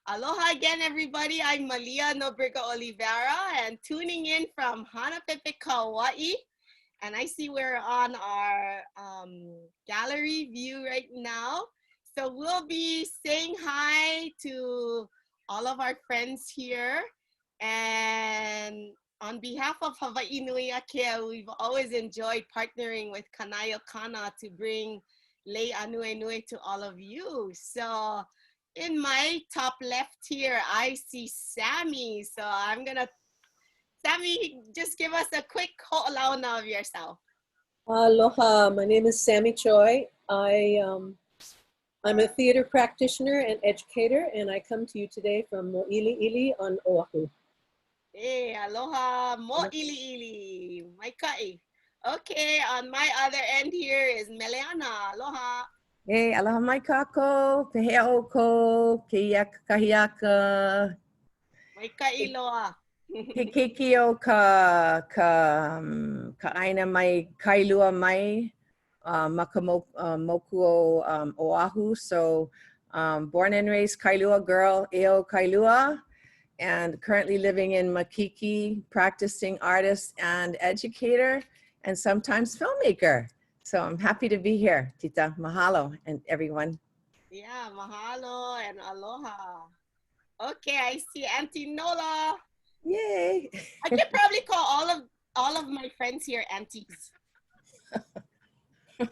Aloha again, everybody. I'm Meleana Oliveira and tuning in from Hanapepe, Kauai. And I see we're on our gallery view right now. So we'll be saying hi to all of our friends here. And on behalf of Hawaii Nui Akea, we've always enjoyed partnering with Kanaio Kana to bring Lei Ānuenue to all of you. So in my top left here, I see Sammie. So I'm gonna, Sammie, just give us a quick ho'olauna of yourself. Aloha, my name is Sammie Choy. I'm a theater practitioner and educator, and I come to you today from Mo'iliili on Oahu. Hey, aloha, mo'iliili, maikai. Okay, on my other end here is Meleana. Aloha. Hey, aloha mai kako, pehea oko, keiaka kahiaka. Maikai loa. He kikio ka aina mai kailua mai mokuo Oahu. So born and raised Kailua girl, Eo Kailua, and currently living in Makiki, practicing artist and educator, and sometimes filmmaker. So I'm happy to be here, Tita. Mahalo, and everyone. Yeah, mahalo and aloha. Okay, I see Auntie Nola. Yay! I could probably call all of my friends here aunties.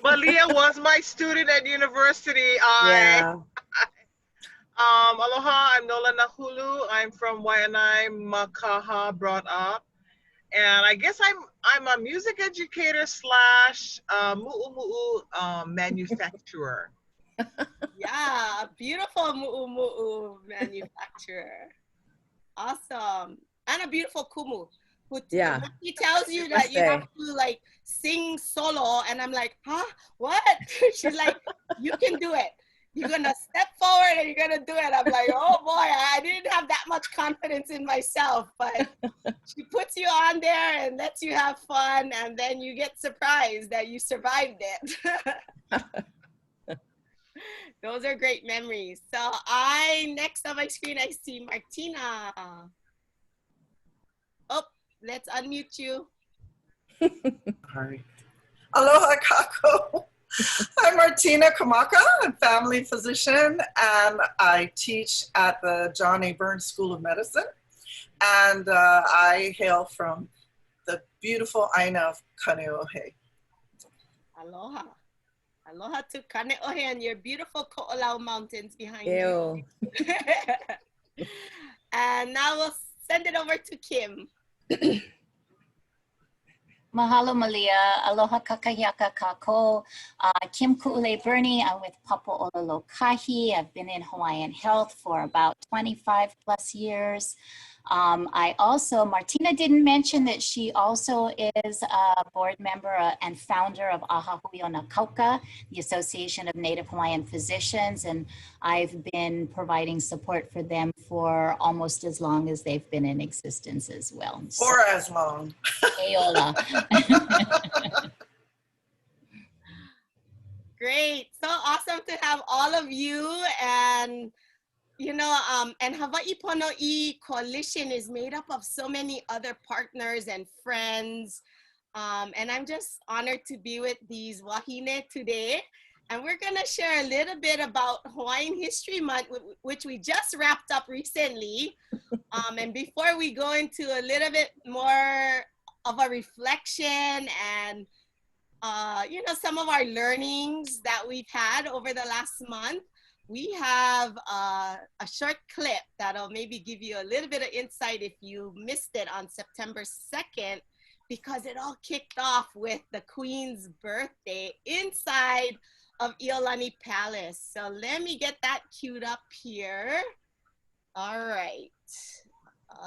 Malia was my student at university. Aloha, I'm Nola Nahulu. I'm from Waianae, Makaha, brought up. And I guess I'm a music educator slash mu'u manufacturer. Yeah, a beautiful mu'u manufacturer. Awesome. And a beautiful kumu. Yeah. He tells you that you have to like sing solo, and I'm like, huh? What? She's like, you can do it. You're gonna step forward and you're gonna do it. I'm like, oh boy, I didn't have that much confidence in myself, but she puts you on there and lets you have fun, and then you get surprised that you survived it. Those are great memories. So next on my screen, I see Martina. Oh, let's unmute you. Hi. Aloha kako. I'm Martina Kamaka. I'm a family physician, and I teach at the John A. Burns School of Medicine. And I hail from the beautiful Aina of Kaneohe. Aloha. Aloha to Kaneohe and your beautiful Ko'olau Mountains behind Ew. you. And now we'll send it over to Kim. Mahalo Malia, aloha kakahiaka kako. Kim Ku'ule Birnie, I'm with Papo Ololokahi. I've been in Hawaiian Health for about 25 plus years. I also, Martina didn't mention that she also is a board member and founder of Ahahui o Nakauka, the Association of Native Hawaiian Physicians, and I've been providing support for them for almost as long as they've been in existence as well. Or as long. Aola. Great, so awesome to have all of you, and and Hawaiʻi Ponoʻī Coalition is made up of so many other partners and friends. And I'm just honored to be with these wahine today. And we're gonna share a little bit about Hawaiian History Month, which we just wrapped up recently. And before we go into a little bit more of a reflection and some of our learnings that we've had over the last month, we have a short clip that'll maybe give you a little bit of insight if you missed it on September 2nd, because it all kicked off with the Queen's birthday inside of Iolani Palace. So let me get that queued up here. All right.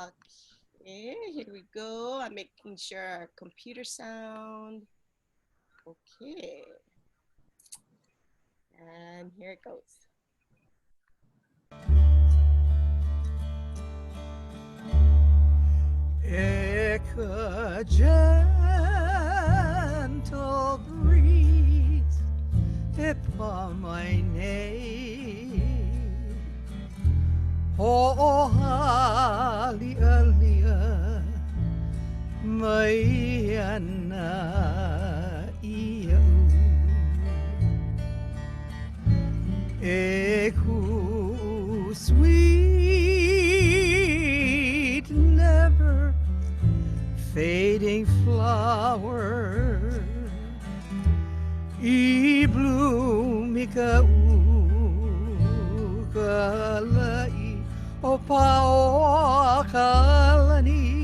Okay, here we go. I'm making sure our computer sound. Okay. And here it goes. A gentle breeze upon my name, Ho'ohali'alia Meleana ia'u Eku sweet, never fading flower I bloom ika'u kalai o pao kalani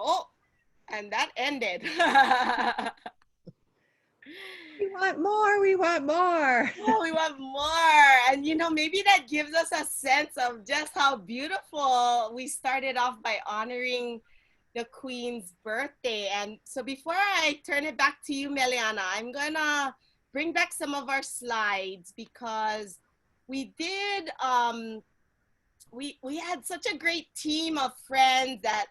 Oh, and that ended. We want more, we want more. Oh, we want more. And you know, maybe that gives us a sense of just how beautiful we started off by honoring the Queen's birthday. And so before I turn it back to you, Meleana, I'm gonna bring back some of our slides because we did, we had such a great team of friends that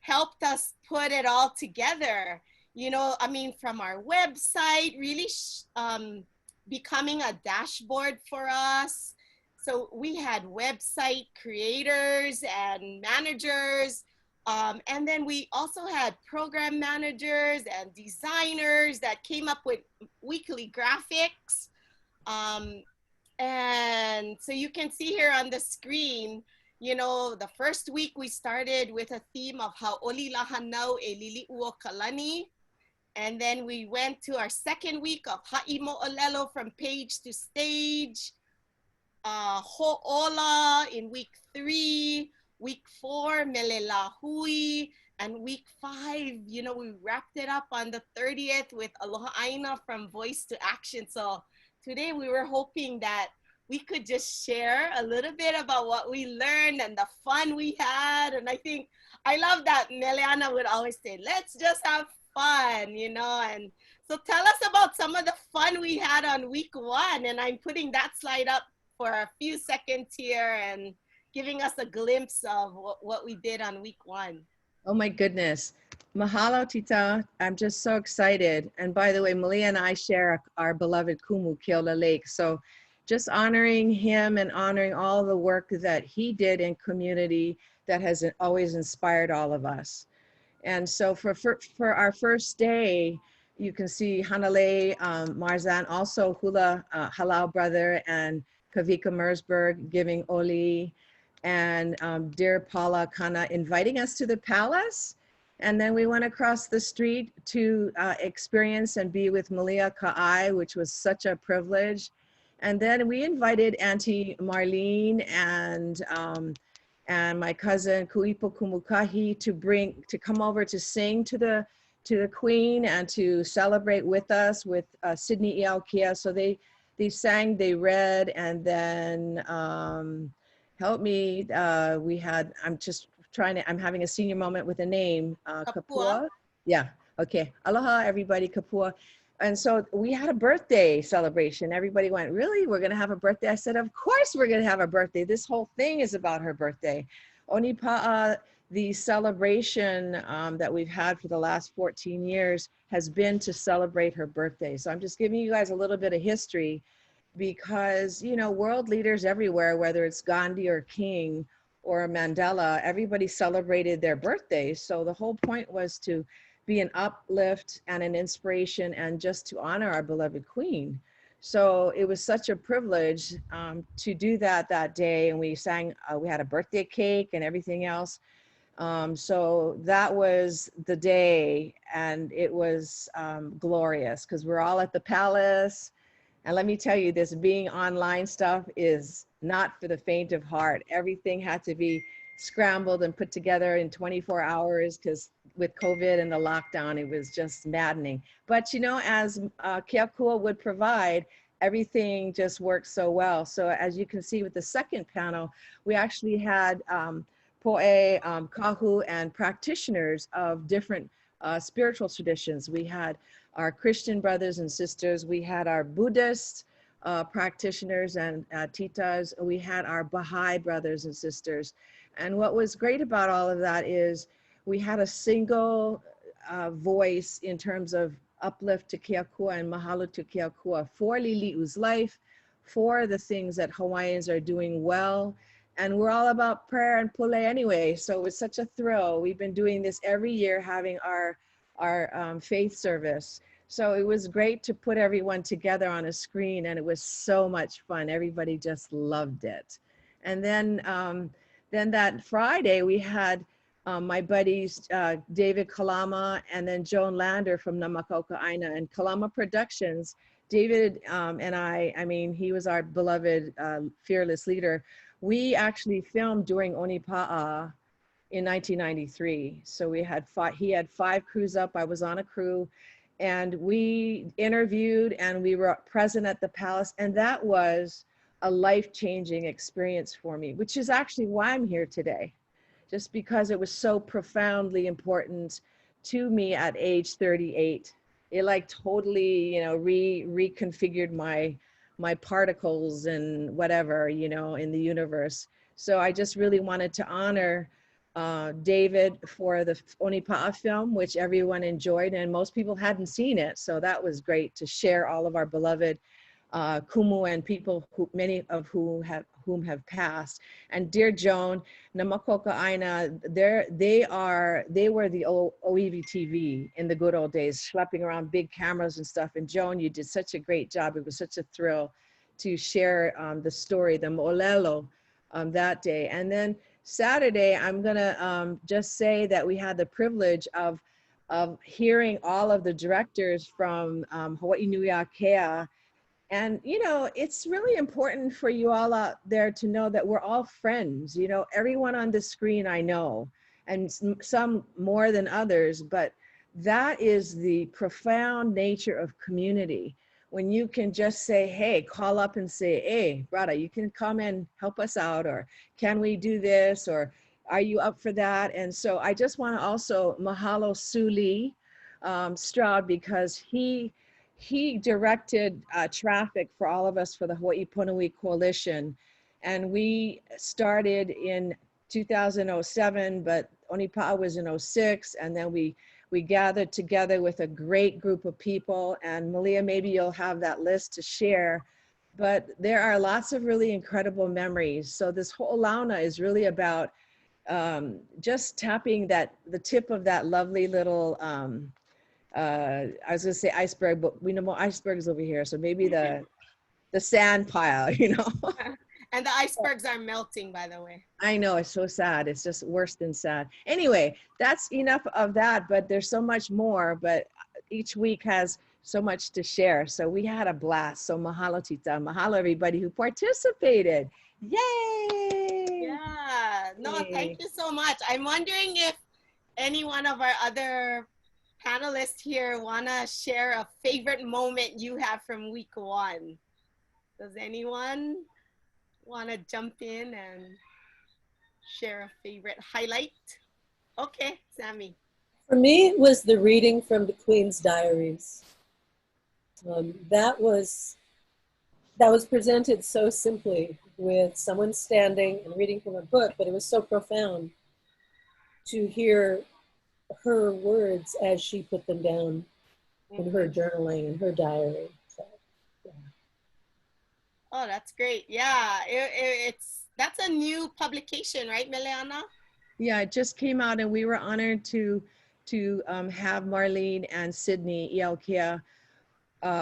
helped us put it all together. You know, I mean, from our website, really becoming a dashboard for us. So we had website creators and managers. And then we also had program managers and designers that came up with weekly graphics. And so you can see here on the screen, you know, the first week we started with a theme of Hau'oli Lahanau e Lili'ua Kalani. And then we went to our second week of Ha'i Mo'olelo from page to stage. Ho'ola in week 3, week 4, Melela Hui, and week 5, you know, we wrapped it up on the 30th with Aloha Aina from Voice to Action. So today we were hoping that we could just share a little bit about what we learned and the fun we had. And I think, I love that Meleana would always say, let's just have fun, you know. And so tell us about some of the fun we had on week 1. And I'm putting that slide up for a few seconds here and giving us a glimpse of what we did on week 1. Oh my goodness. Mahalo, Tita. I'm just so excited. And by the way, Malia and I share our beloved Kumu, Keola Lake. So just honoring him and honoring all the work that he did in community that has always inspired all of us. And so for our first day, you can see Hanalei Marzan, also Hula Halal Brother, and Kavika Mersberg giving Oli, and dear Paula Kana inviting us to the palace. And then we went across the street to experience and be with Malia Ka'ai, which was such a privilege. And then we invited Auntie Marlene and my cousin Kuipo Kumukahi to come over to sing to the Queen and to celebrate with us with Sydney Iaukia. So they sang, they read, and then help me. We had, I'm having a senior moment with a name, Kapua. Yeah, okay. Aloha, everybody, Kapua. And so we had a birthday celebration. Everybody went, really? We're going to have a birthday? I said, of course we're going to have a birthday. This whole thing is about her birthday. Onipa'a, the celebration that we've had for the last 14 years has been to celebrate her birthday. So I'm just giving you guys a little bit of history because, you know, world leaders everywhere, whether it's Gandhi or King or Mandela, everybody celebrated their birthdays. So the whole point was to be an uplift and an inspiration and just to honor our beloved Queen. So it was such a privilege to do that day. And we sang, we had a birthday cake and everything else. So that was the day, and it was glorious because we're all at the palace. And let me tell you, this being online stuff is not for the faint of heart. Everything had to be scrambled and put together in 24 hours because with COVID and the lockdown, it was just maddening. But you know, as Keakua would provide, everything just worked so well. So as you can see with the second panel, we actually had po'e, kahu, and practitioners of different spiritual traditions. We had our Christian brothers and sisters. We had our Buddhist practitioners and titas. We had our Baha'i brothers and sisters. And what was great about all of that is we had a single voice in terms of uplift to Keakua and mahalo to Keakua for Lili'u's life, for the things that Hawaiians are doing well. And we're all about prayer and pule anyway, so it was such a thrill. We've been doing this every year, having our faith service. So it was great to put everyone together on a screen, and it was so much fun. Everybody just loved it. And then that Friday we had my buddies David Kalama and then Joan Lander from Namakauka Aina and Kalama Productions. David and I mean, he was our beloved fearless leader. We actually filmed during Onipa'a in 1993. So we had he had 5 crews up, I was on a crew, and we interviewed and we were present at the palace, and that was a life-changing experience for me, which is actually why I'm here today, just because it was so profoundly important to me at age 38. It like totally, you know, reconfigured my particles and whatever, you know, in the universe. So I just really wanted to honor David for the Onipa'a film, which everyone enjoyed and most people hadn't seen it. So that was great to share all of our beloved kumu and people who, many of whom have passed. And dear Joan, Namakoka Aina, they were the old OEV TV in the good old days, schlepping around big cameras and stuff. And Joan, you did such a great job. It was such a thrill to share the story, the mo'olelo that day. And then Saturday, I'm gonna just say that we had the privilege of hearing all of the directors from Hawaii Nui Akea. And, you know, it's really important for you all out there to know that we're all friends. You know, everyone on the screen I know, and some more than others, but that is the profound nature of community. When you can just say, hey, call up and say, hey, brother, you can come and help us out, or can we do this, or are you up for that? And so I just want to also mahalo Suli Stroud, because he directed traffic for all of us for the Hawaiʻi Ponoʻī Coalition. And we started in 2007, but Onipa'a was in 06. And then we gathered together with a great group of people. And Malia, maybe you'll have that list to share. But there are lots of really incredible memories. So this whole launa is really about just tapping the tip of that lovely little, I was gonna say iceberg, but we know more icebergs over here. So maybe the sand pile, you know. And the icebergs are melting, by the way. I know, it's so sad. It's just worse than sad. Anyway, that's enough of that, but there's so much more, but each week has so much to share. So we had a blast. So mahalo tita, mahalo everybody who participated. Yay! Yeah, no, Yay. Thank you so much. I'm wondering if any one of our other panelists here wanna share a favorite moment you have from week 1. Does anyone wanna jump in and share a favorite highlight? Okay, Sammie. For me, it was the reading from the Queen's Diaries. That was presented so simply, with someone standing and reading from a book, but it was so profound to hear her words as she put them down in her journaling and her diary. So, yeah. Oh, that's great. Yeah, that's a new publication, right, Meleana? Yeah, it just came out, and we were honored to have Marlene and Sydney Iaukia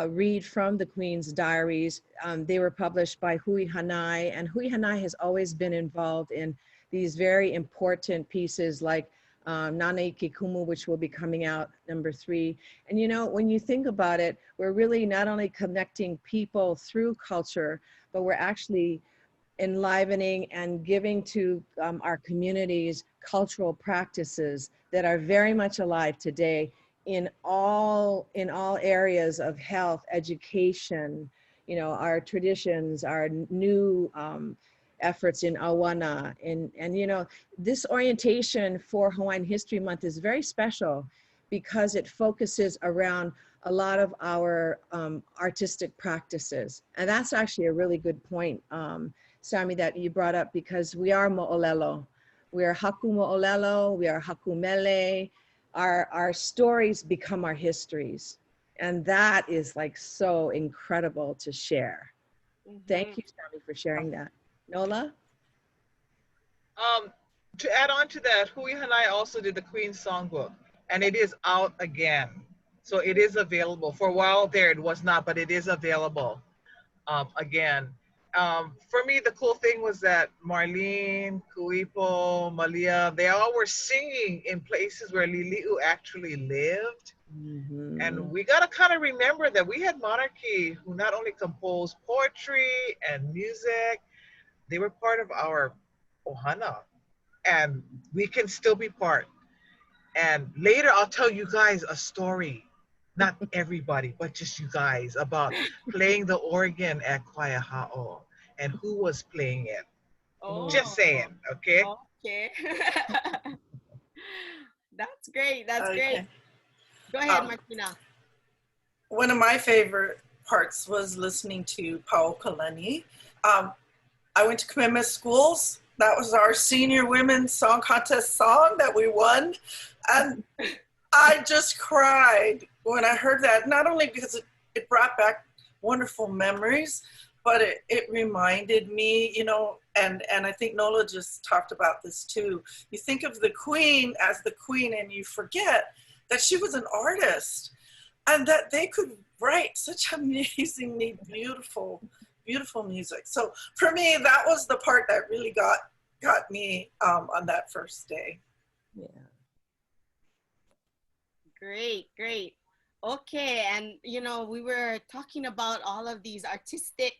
read from the Queen's Diaries. They were published by Hui Hanai, and Hui Hanai has always been involved in these very important pieces like Nana Ikikumu, which will be coming out number 3. And you know, when you think about it, we're really not only connecting people through culture, but we're actually enlivening and giving to our communities cultural practices that are very much alive today in all areas of health, education, you know, our traditions, our new efforts in Awana. And you know, this orientation for Hawaiian History Month is very special because it focuses around a lot of our artistic practices. And that's actually a really good point, Sammie, that you brought up, because we are mo'olelo. We are haku mo'olelo, we are haku mele. Our stories become our histories. And that is like so incredible to share. Thank you, Sammie, for sharing that. Nola? To add on to that, Hui and I also did the Queen's Songbook, and it is out again. So it is available. For a while there, it was not, but it is available again. For me, the cool thing was that Marlene, Kuipo, Malia, they all were singing in places where Lili'u actually lived. Mm-hmm. And we got to kind of remember that we had monarchy who not only composed poetry and music, they were part of our ohana. And we can still be part. And later I'll tell you guys a story, not everybody, but just you guys, about playing the organ at Kwaiahao and who was playing it. Oh. Just saying, okay? Okay. That's great. That's Okay. great. Go ahead, Martina. One of my favorite parts was listening to Paukalani. I went to Kamaka schools. That was our senior women's song contest song that we won. And I just cried when I heard that, not only because it brought back wonderful memories, but it reminded me, you know, and I think Nola just talked about this too. You think of the Queen as the Queen and you forget that she was an artist and that they could write such amazingly beautiful music. So for me, that was the part that really got me on that first day. Yeah. Great, great. Okay, and you know, we were talking about all of these artistic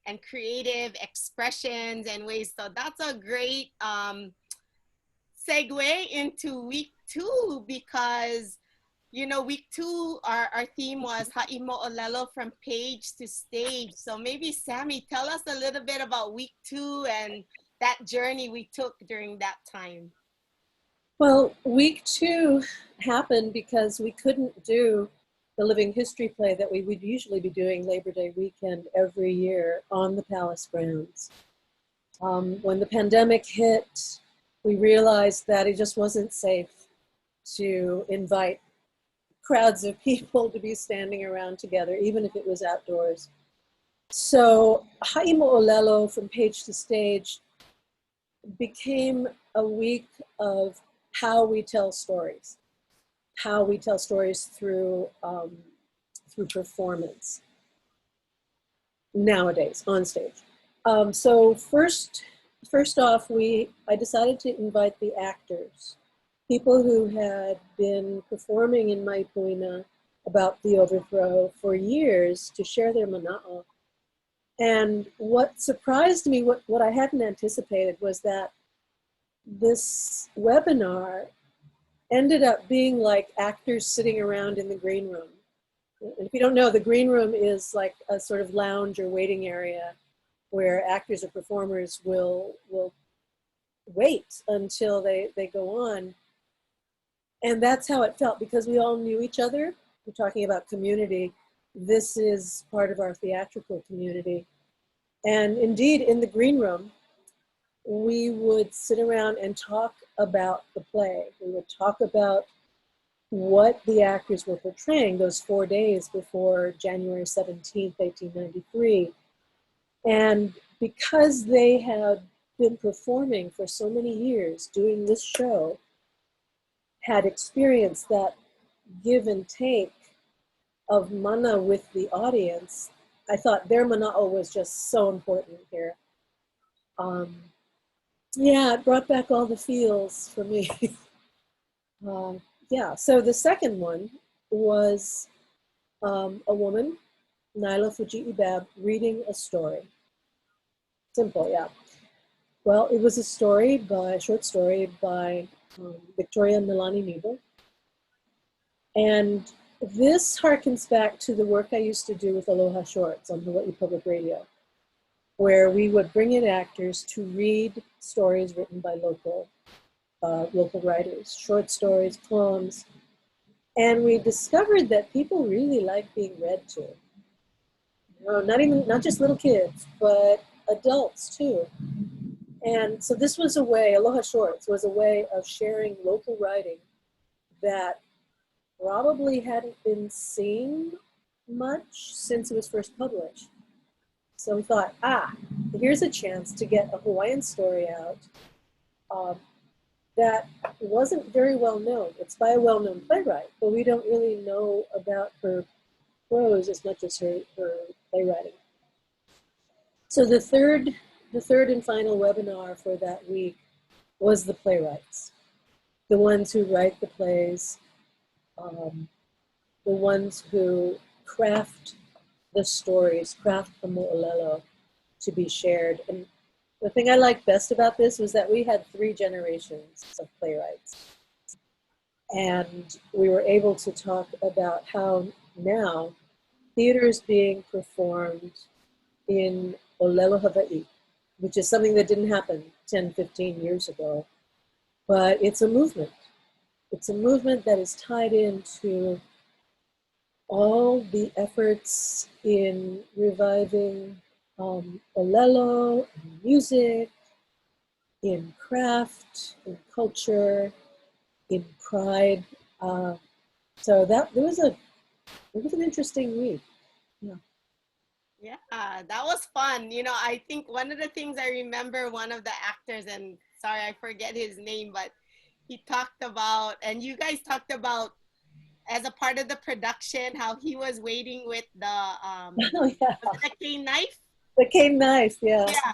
and creative expressions and ways. So that's a great segue into week 2, because you know, week 2, our theme was Ha'i Mo'olelo, from page to stage. So maybe Sammie, tell us a little bit about week 2 and that journey we took during that time. Well, week 2 happened because we couldn't do the living history play that we would usually be doing Labor Day weekend every year on the palace grounds. When the pandemic hit, we realized that it just wasn't safe to invite crowds of people to be standing around together, even if it was outdoors. So Ha'i Mo'olelo, from page to stage, became a week of how we tell stories through performance nowadays on stage. So first off, I decided to invite the actors, people who had been performing in Maipuina about the overthrow for years, to share their mana'o. And what surprised me, what I hadn't anticipated, was that this webinar ended up being like actors sitting around in the green room. And if you don't know, the green room is like a sort of lounge or waiting area where actors or performers will wait until they go on. And that's how it felt, because we all knew each other. We're talking about community. This is part of our theatrical community. And indeed, in the green room, we would sit around and talk about the play. We would talk about what the actors were portraying those 4 days before January 17th, 1893. And because they had been performing for so many years, doing this show, had experienced that give and take of mana with the audience, I thought their mana'o was just so important here. Yeah, it brought back all the feels for me. Yeah, so the second one was a woman, Naila Fuji'i-Bab, reading a story. Simple, yeah. Well, it was a short story by Victoria Milani-Nebo. And this harkens back to the work I used to do with Aloha Shorts on Hawaii Public Radio. where we would bring in actors to read stories written by local writers, short stories, poems. And we discovered that people really like being read to. Not just little kids, but adults too. And so this was a way, Aloha Shorts was a way of sharing local writing that probably hadn't been seen much since it was first published. So we thought, here's a chance to get a Hawaiian story out that wasn't very well known. It's by a well-known playwright, but we don't really know about her prose as much as her playwriting. So the third and final webinar for that week was the playwrights, the ones who write the plays, the ones who craft the stories, craft the mo'olelo to be shared. And the thing I liked best about this was that we had 3 generations of playwrights. And we were able to talk about how now theater is being performed in Olelo Hawaii, which is something that didn't happen 10, 15 years ago. But it's a movement. It's a movement that is tied into all the efforts in reviving olelo, in music, in craft, in culture, in pride. So it was an interesting week. Yeah, that was fun. You know, I think one of the things I remember, one of the actors, and sorry, I forget his name, but he talked about, and you guys talked about, as a part of the production, how he was waiting with the cane knife. The cane knife, yeah. Yeah,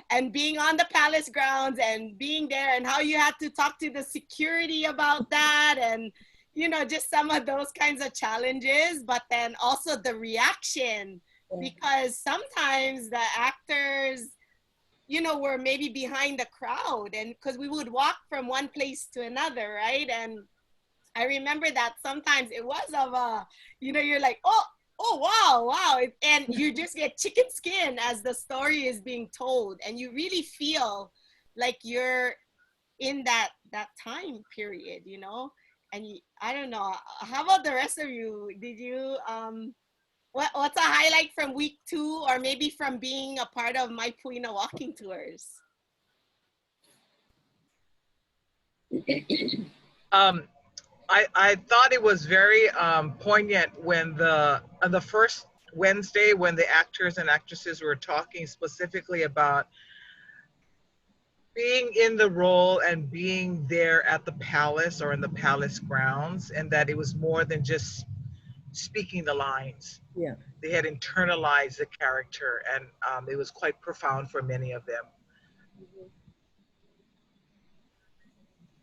and being on the palace grounds and being there, and how you had to talk to the security about that, and you know, just some of those kinds of challenges, but then also the reaction. Because sometimes the actors, you know, were maybe behind the crowd, and because we would walk from one place to another, right? And I remember that sometimes it was of a, you know, you're like, oh, wow. And you just get chicken skin as the story is being told. And you really feel like you're in that time period, you know? And I don't know, how about the rest of you? Did you, what's a highlight from week 2, or maybe from being a part of My Puina walking tours? I thought it was very poignant when the first Wednesday, when the actors and actresses were talking specifically about being in the role and being there at the palace or in the palace grounds, and that it was more than just speaking the lines. Yeah. They had internalized the character, and it was quite profound for many of them.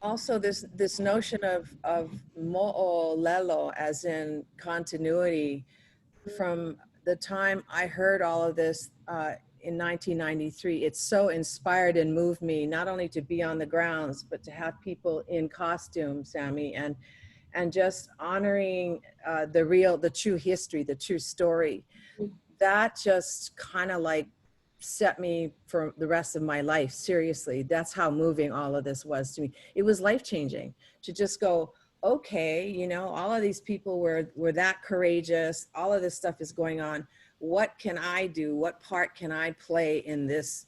Also, this notion of mo'olelo, as in continuity, from the time I heard all of this in 1993, it so inspired and moved me, not only to be on the grounds, but to have people in costume, Sammie, and just honoring the true history, the true story. That just kind of like set me for the rest of my life. Seriously, that's how moving all of this was to me. It was life-changing to just go, okay, you know, all of these people were that courageous. All of this stuff is going on. What can I do? What part can I play in this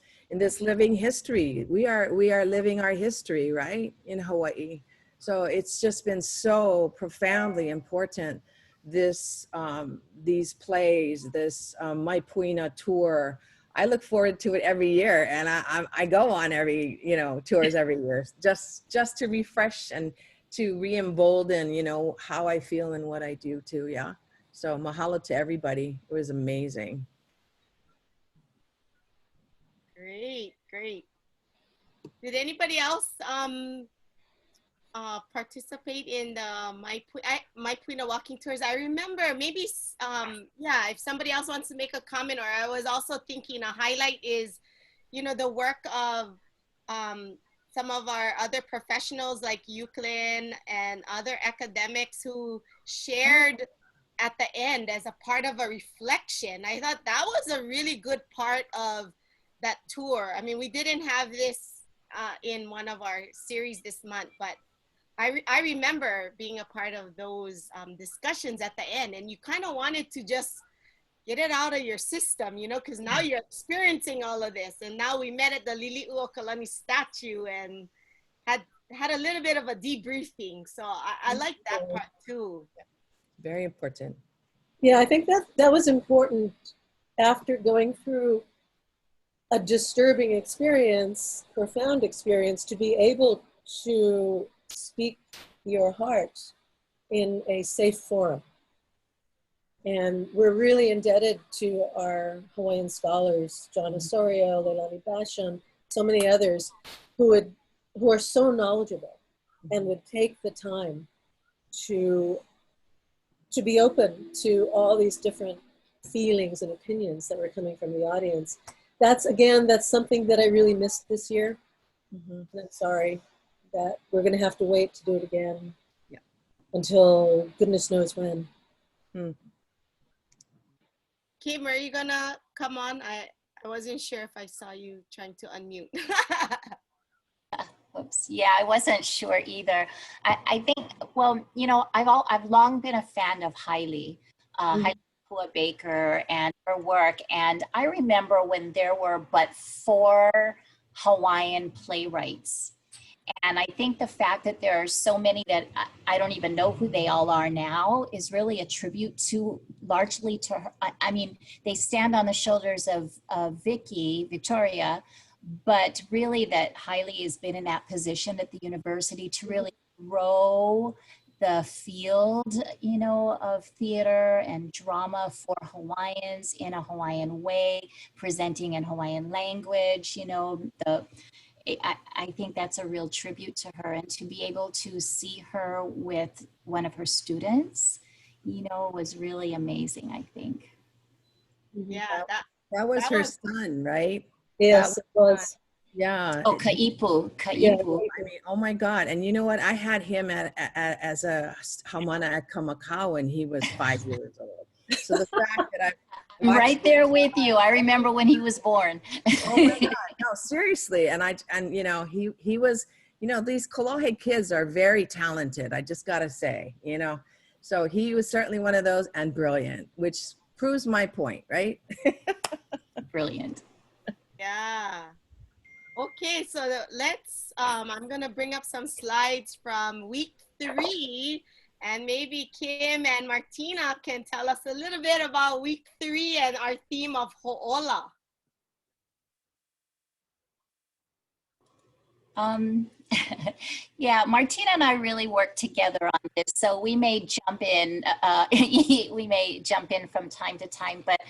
living history? We are living our history, right, in Hawaii. So it's just been so profoundly important. These plays, this My Puina tour. I look forward to it every year, and I go on every, you know, tours every year, just to refresh and to re-embolden, you know, how I feel and what I do too. Yeah. So mahalo to everybody. It was amazing. Great. Did anybody else participate in the My Puina walking tours? I remember maybe, yeah, if somebody else wants to make a comment, or I was also thinking a highlight is, you know, the work of some of our other professionals like Euclid and other academics who shared at the end as a part of a reflection. I thought that was a really good part of that tour. I mean, we didn't have this in one of our series this month, but I remember being a part of those discussions at the end, and you kind of wanted to just get it out of your system, you know, because now you're experiencing all of this. And now we met at the Lili'uokalani statue and had a little bit of a debriefing. So I like that part too. Very important. Yeah, I think that was important after going through a disturbing experience, profound experience, to be able to speak your heart in a safe forum. And we're really indebted to our Hawaiian scholars, John Osorio, Leilani Basham, so many others who are so knowledgeable and would take the time to be open to all these different feelings and opinions that were coming from the audience. That's something that I really missed this year. And I'm sorry that we're going to have to wait to do it again until goodness knows when. Kim, are you gonna come on? I wasn't sure if I saw you trying to unmute. Oops. Yeah, I wasn't sure either. I think, well, you know, I've long been a fan of Haile Baker and her work. And I remember when there were but 4 Hawaiian playwrights. And I think the fact that there are so many that I don't even know who they all are now is really a tribute to, largely to her. I mean, they stand on the shoulders of Victoria, but really that Haile has been in that position at the university to really grow the field, you know, of theater and drama for Hawaiians in a Hawaiian way, presenting in Hawaiian language, you know, I think that's a real tribute to her, and to be able to see her with one of her students, you know, was really amazing, I think. Yeah, that was her son, right? Yes, it was. Yeah. Oh, Ka'ipu. Yeah. I mean, oh my God. And you know what? I had him as a haumana at Kamaka when he was 5 years old. So the fact that I'm right there with you. I remember when he was born. Oh my God, no, seriously. And you know, he was, you know, these Kolohe kids are very talented. I just gotta say, you know, so he was certainly one of those, and brilliant, which proves my point, right? Brilliant. Yeah. Okay, so let's, I'm gonna bring up some slides from week 3. And maybe Kim and Martina can tell us a little bit about week 3 and our theme of ho'ola. Yeah, Martina and I really worked together on this, so we may jump in. From time to time, but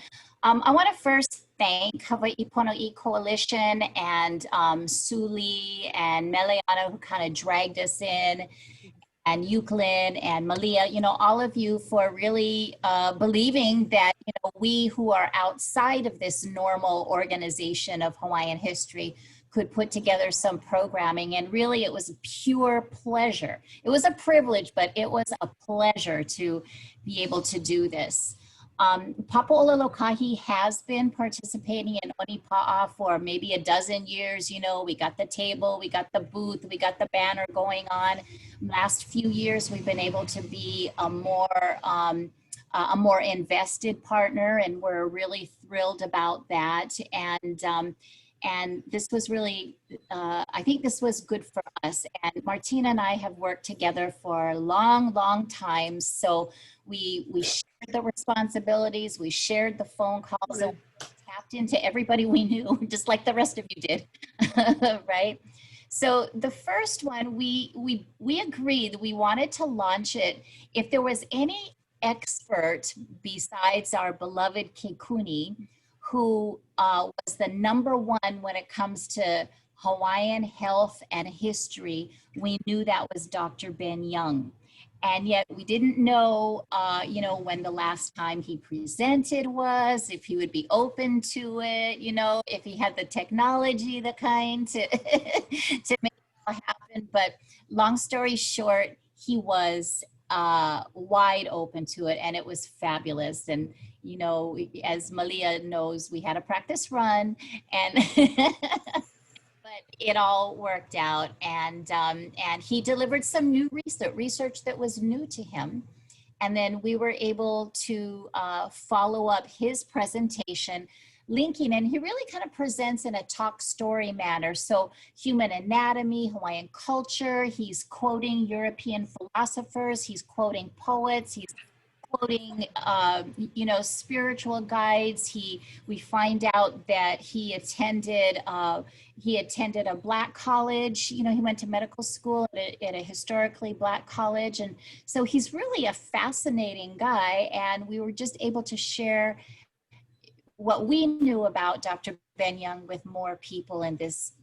I want to first thank Hawaiʻi Ponoʻī Coalition and Suli and Meleana, who kind of dragged us in, and Euclid and Malia, you know, all of you for really believing that, you know, we who are outside of this normal organization of Hawaiian history could put together some programming. And really it was a pure pleasure. It was a privilege, but it was a pleasure to be able to do this. Papaʻololokahi has been participating in Onipa'a for maybe a dozen years. You know, we got the table, we got the booth, we got the banner going on. Last few years, we've been able to be a more invested partner, and we're really thrilled about that. And this was really, I think this was good for us. And Martina and I have worked together for a long, long time. So we shared the responsibilities, we shared the phone calls, and we tapped into everybody we knew, just like the rest of you did, right? So the first one, we agreed we wanted to launch it if there was any expert besides our beloved Kekuni, who was the #1 when it comes to Hawaiian health and history. We knew that was Dr. Ben Young. And yet we didn't know, you know, when the last time he presented was, if he would be open to it, you know, if he had the technology, the kind to, to make it happen. But long story short, he was wide open to it, and it was fabulous. And you know, as Malia knows, we had a practice run, and but it all worked out. And he delivered some new research that was new to him. And then we were able to follow up his presentation, linking, and he really kind of presents in a talk story manner. So human anatomy, Hawaiian culture, he's quoting European philosophers, he's quoting poets, he's quoting, you know, spiritual guides. We find out that he attended a Black college. You know, he went to medical school at a historically Black college. And so he's really a fascinating guy. And we were just able to share what we knew about Dr. Ben Young with more people in this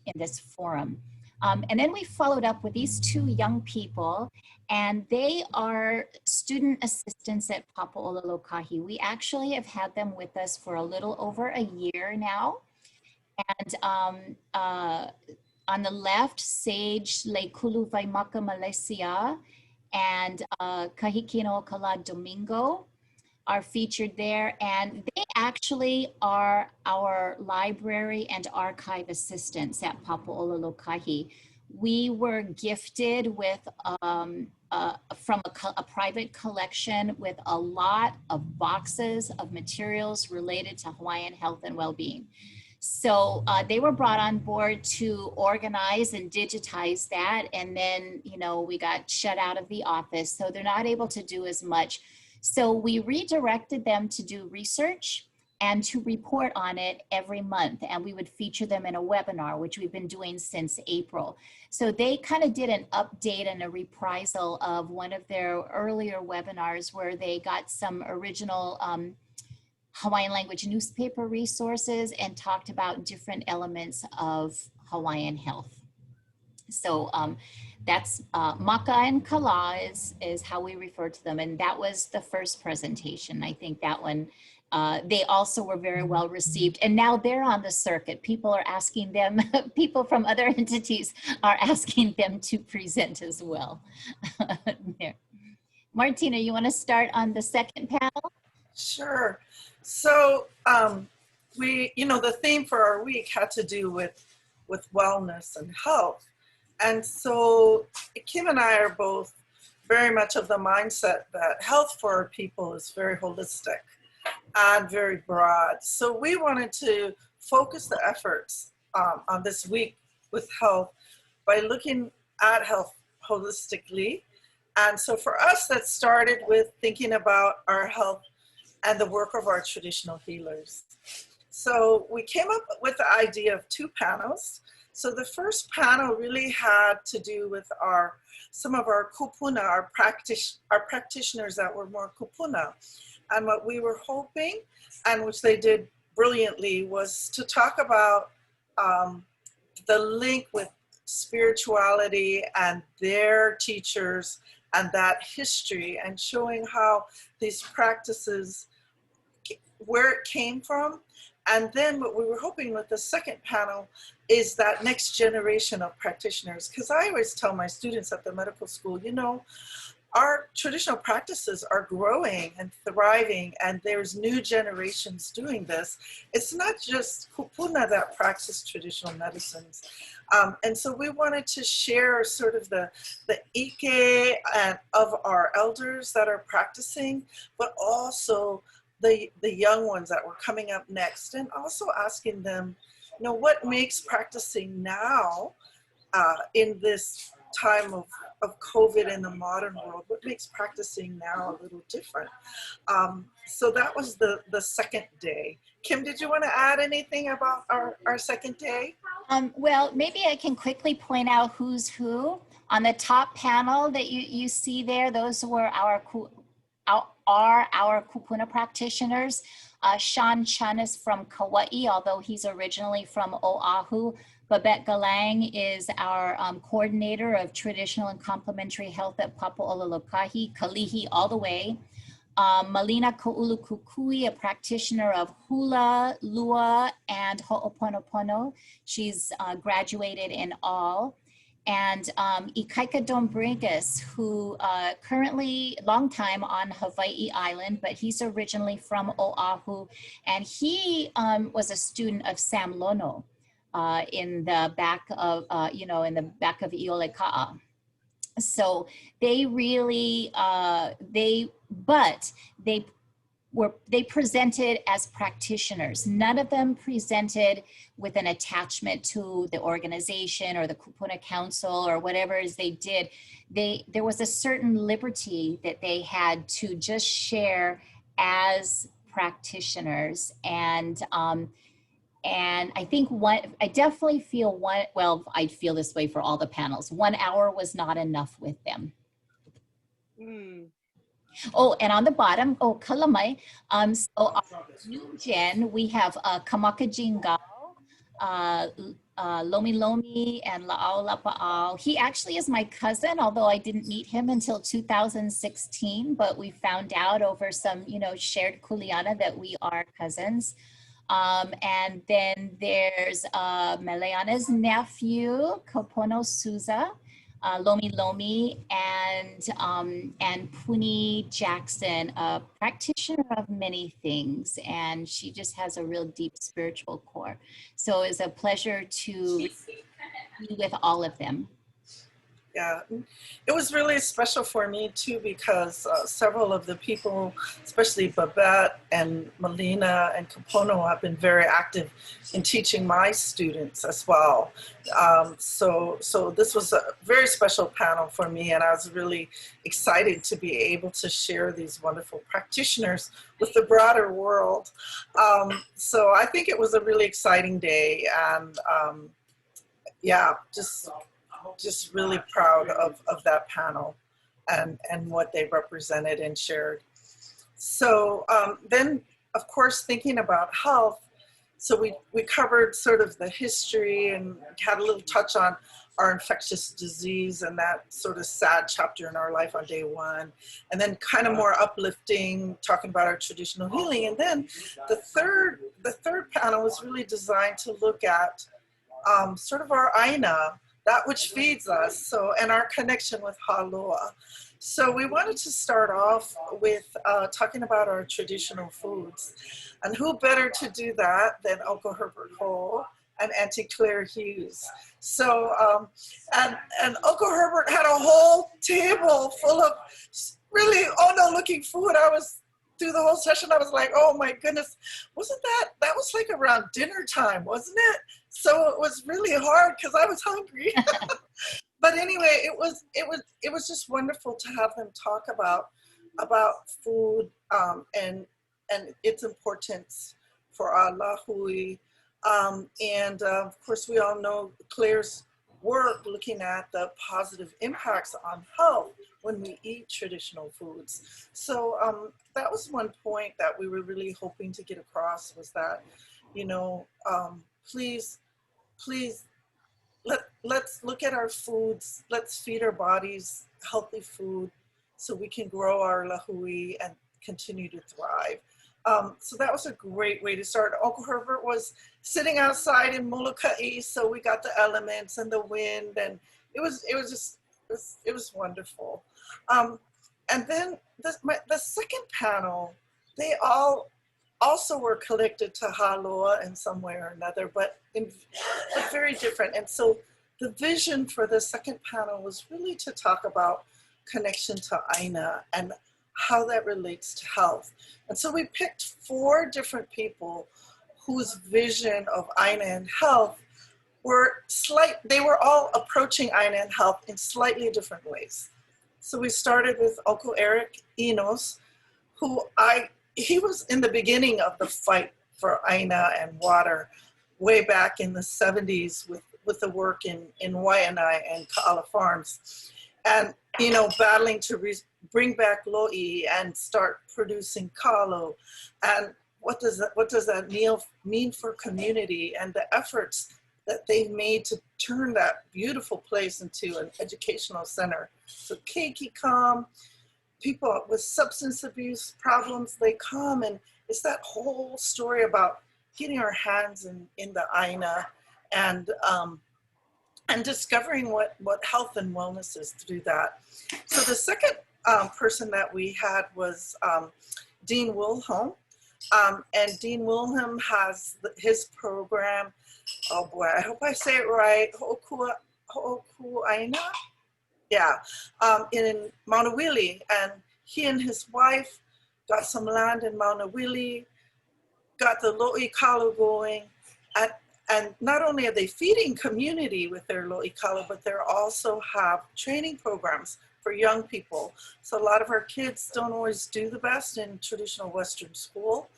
forum. And then we followed up with these two young people, and they are student assistants at Papaʻololokahi. We actually have had them with us for a little over a year now. And on the left, Sage Leikulu Vaimaka Malaysia and Kahikino Kala Domingo are featured there, and they actually are our library and archive assistants at Papaʻololokahi. We were gifted with from a private collection with a lot of boxes of materials related to Hawaiian health and well-being. So they were brought on board to organize and digitize that, and then, you know, we got shut out of the office, so they're not able to do as much. So we redirected them to do research and to report on it every month. And we would feature them in a webinar, which we've been doing since April. So they kind of did an update and a reprisal of one of their earlier webinars where they got some original Hawaiian language newspaper resources and talked about different elements of Hawaiian health. So that's Maka and Kala is how we refer to them. And that was the first presentation. I think that one, they also were very well received. And now they're on the circuit. People are asking them, people from other entities are asking them to present as well. There. Martina, you want to start on the second panel? Sure. So you know, the theme for our week had to do with wellness and health. And so Kim and I are both very much of the mindset that health for our people is very holistic and very broad. So we wanted to focus the efforts on this week with health by looking at health holistically. And so for us, that started with thinking about our health and the work of our traditional healers. So we came up with the idea of two panels. So the first panel really had to do with some of our kupuna, our practitioners that were more kupuna. And what we were hoping, and which they did brilliantly, was to talk about the link with spirituality and their teachers and that history, and showing how these practices, where it came from. And then what we were hoping with the second panel is that next generation of practitioners. Because I always tell my students at the medical school, you know, our traditional practices are growing and thriving, and there's new generations doing this. It's not just kupuna that practice traditional medicines. And so we wanted to share sort of the ike of our elders that are practicing, but also the young ones that were coming up next, and also asking them, you know, what makes practicing now in this time of COVID in the modern world, what makes practicing now a little different? So that was the second day. Kim, did you want to add anything about our second day? Well, maybe I can quickly point out who's who. On the top panel that you see there, those were our kupuna practitioners. Sean Chun is from Kauai, although he's originally from Oahu. Babette Galang is our coordinator of traditional and complementary health at Papaʻololokahi, Kalihi all the way. Melina Ko'ulukukui, a practitioner of hula, lua, and ho'oponopono. She's graduated in all. And Ikaika Dombringas, who currently, long time on Hawaii Island, but he's originally from Oahu. And he was a student of Sam Lono in the back of, in the back of Iole Ka'a. So they really, they presented as practitioners. None of them presented with an attachment to the organization or the Kupuna Council or whatever it is they did. There was a certain liberty that they had to just share as practitioners. And I think I definitely feel I feel this way for all the panels. 1 hour was not enough with them. Oh, and on the bottom, Kalama. So our new gen, we have Kamaka Jingao, Lomi Lomi, and La'au Lapa'au. He actually is my cousin, although I didn't meet him until 2016, but we found out over some, shared kuleana that we are cousins. And then there's Meleana's nephew, Kopono Souza, Lomi Lomi, and Puni Jackson, a practitioner of many things, and she just has a real deep spiritual core. So it's a pleasure to be with all of them. Yeah, it was really special for me too, because several of the people, especially Babette and Melina and Kapono, have been very active in teaching my students as well. So this was a very special panel for me, and I was really excited to be able to share these wonderful practitioners with the broader world. So I think it was a really exciting day, and yeah, just really proud of that panel and what they represented and shared. So then, of course, thinking about health, so we covered sort of the history and had a little touch on our infectious disease and that sort of sad chapter in our life on day one, and then kind of more uplifting, talking about our traditional healing. And then the third panel was really designed to look at sort of our aina, that which feeds us, and our connection with Haloa. So we wanted to start off with talking about our traditional foods. And who better to do that than Uncle Herbert Hall and Auntie Claire Hughes. So, and Uncle Herbert had a whole table full of really looking food. Through the whole session, I was like, oh my goodness, that was like around dinner time, wasn't it? So it was really hard because I was hungry. But anyway, it was just wonderful to have them talk about food and its importance for our lahui. And of course, we all know Claire's work looking at the positive impacts on health when we eat traditional foods. So that was one point that we were really hoping to get across, was that, please, let's look at our foods. Let's feed our bodies healthy food so we can grow our lahui and continue to thrive. So that was a great way to start. Uncle Herbert was sitting outside in Molokai, so we got the elements and the wind, and it was wonderful. And then the second panel, they all also were connected to Haloa in some way or another, but very different. And so the vision for the second panel was really to talk about connection to Aina and how that relates to health. And so we picked 4 different people whose vision of Aina and health they were all approaching Aina and health in slightly different ways. So we started with Uncle Eric Enos, he was in the beginning of the fight for Aina and water way back in the 70s with the work in Waianae and Ka'ala Farms. And, battling to bring back lo'i and start producing kalo. And what does that mean for community, and the efforts that they've made to turn that beautiful place into an educational center. So keiki come, people with substance abuse problems, they come, and it's that whole story about getting our hands in the aina and and discovering what health and wellness is through that. So the second person that we had was Dean Wilhelm. And Dean Wilhelm has his program, oh boy, I hope I say it right, Ho'okuaina? Yeah, in Maunawili. And he and his wife got some land in Maunawili, got the lo'i kalo going, and not only are they feeding community with their lo'i kalo, but they also have training programs for young people. So a lot of our kids don't always do the best in traditional Western school,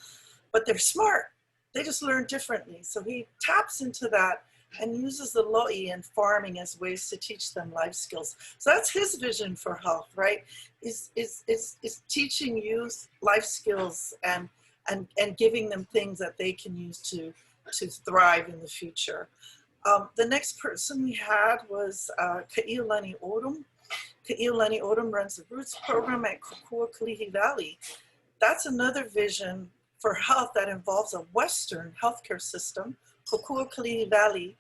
but they're smart. They just learn differently. So he taps into that and uses the lo'i and farming as ways to teach them life skills. So that's his vision for health, right? Is teaching youth life skills and giving them things that they can use to thrive in the future. The next person we had was Ka'iulani Odom. Ka'iulani Odom runs the Roots program at Kokua Kalihi Valley. That's another vision for health that involves a Western healthcare system, Kokua Kalihi Valley,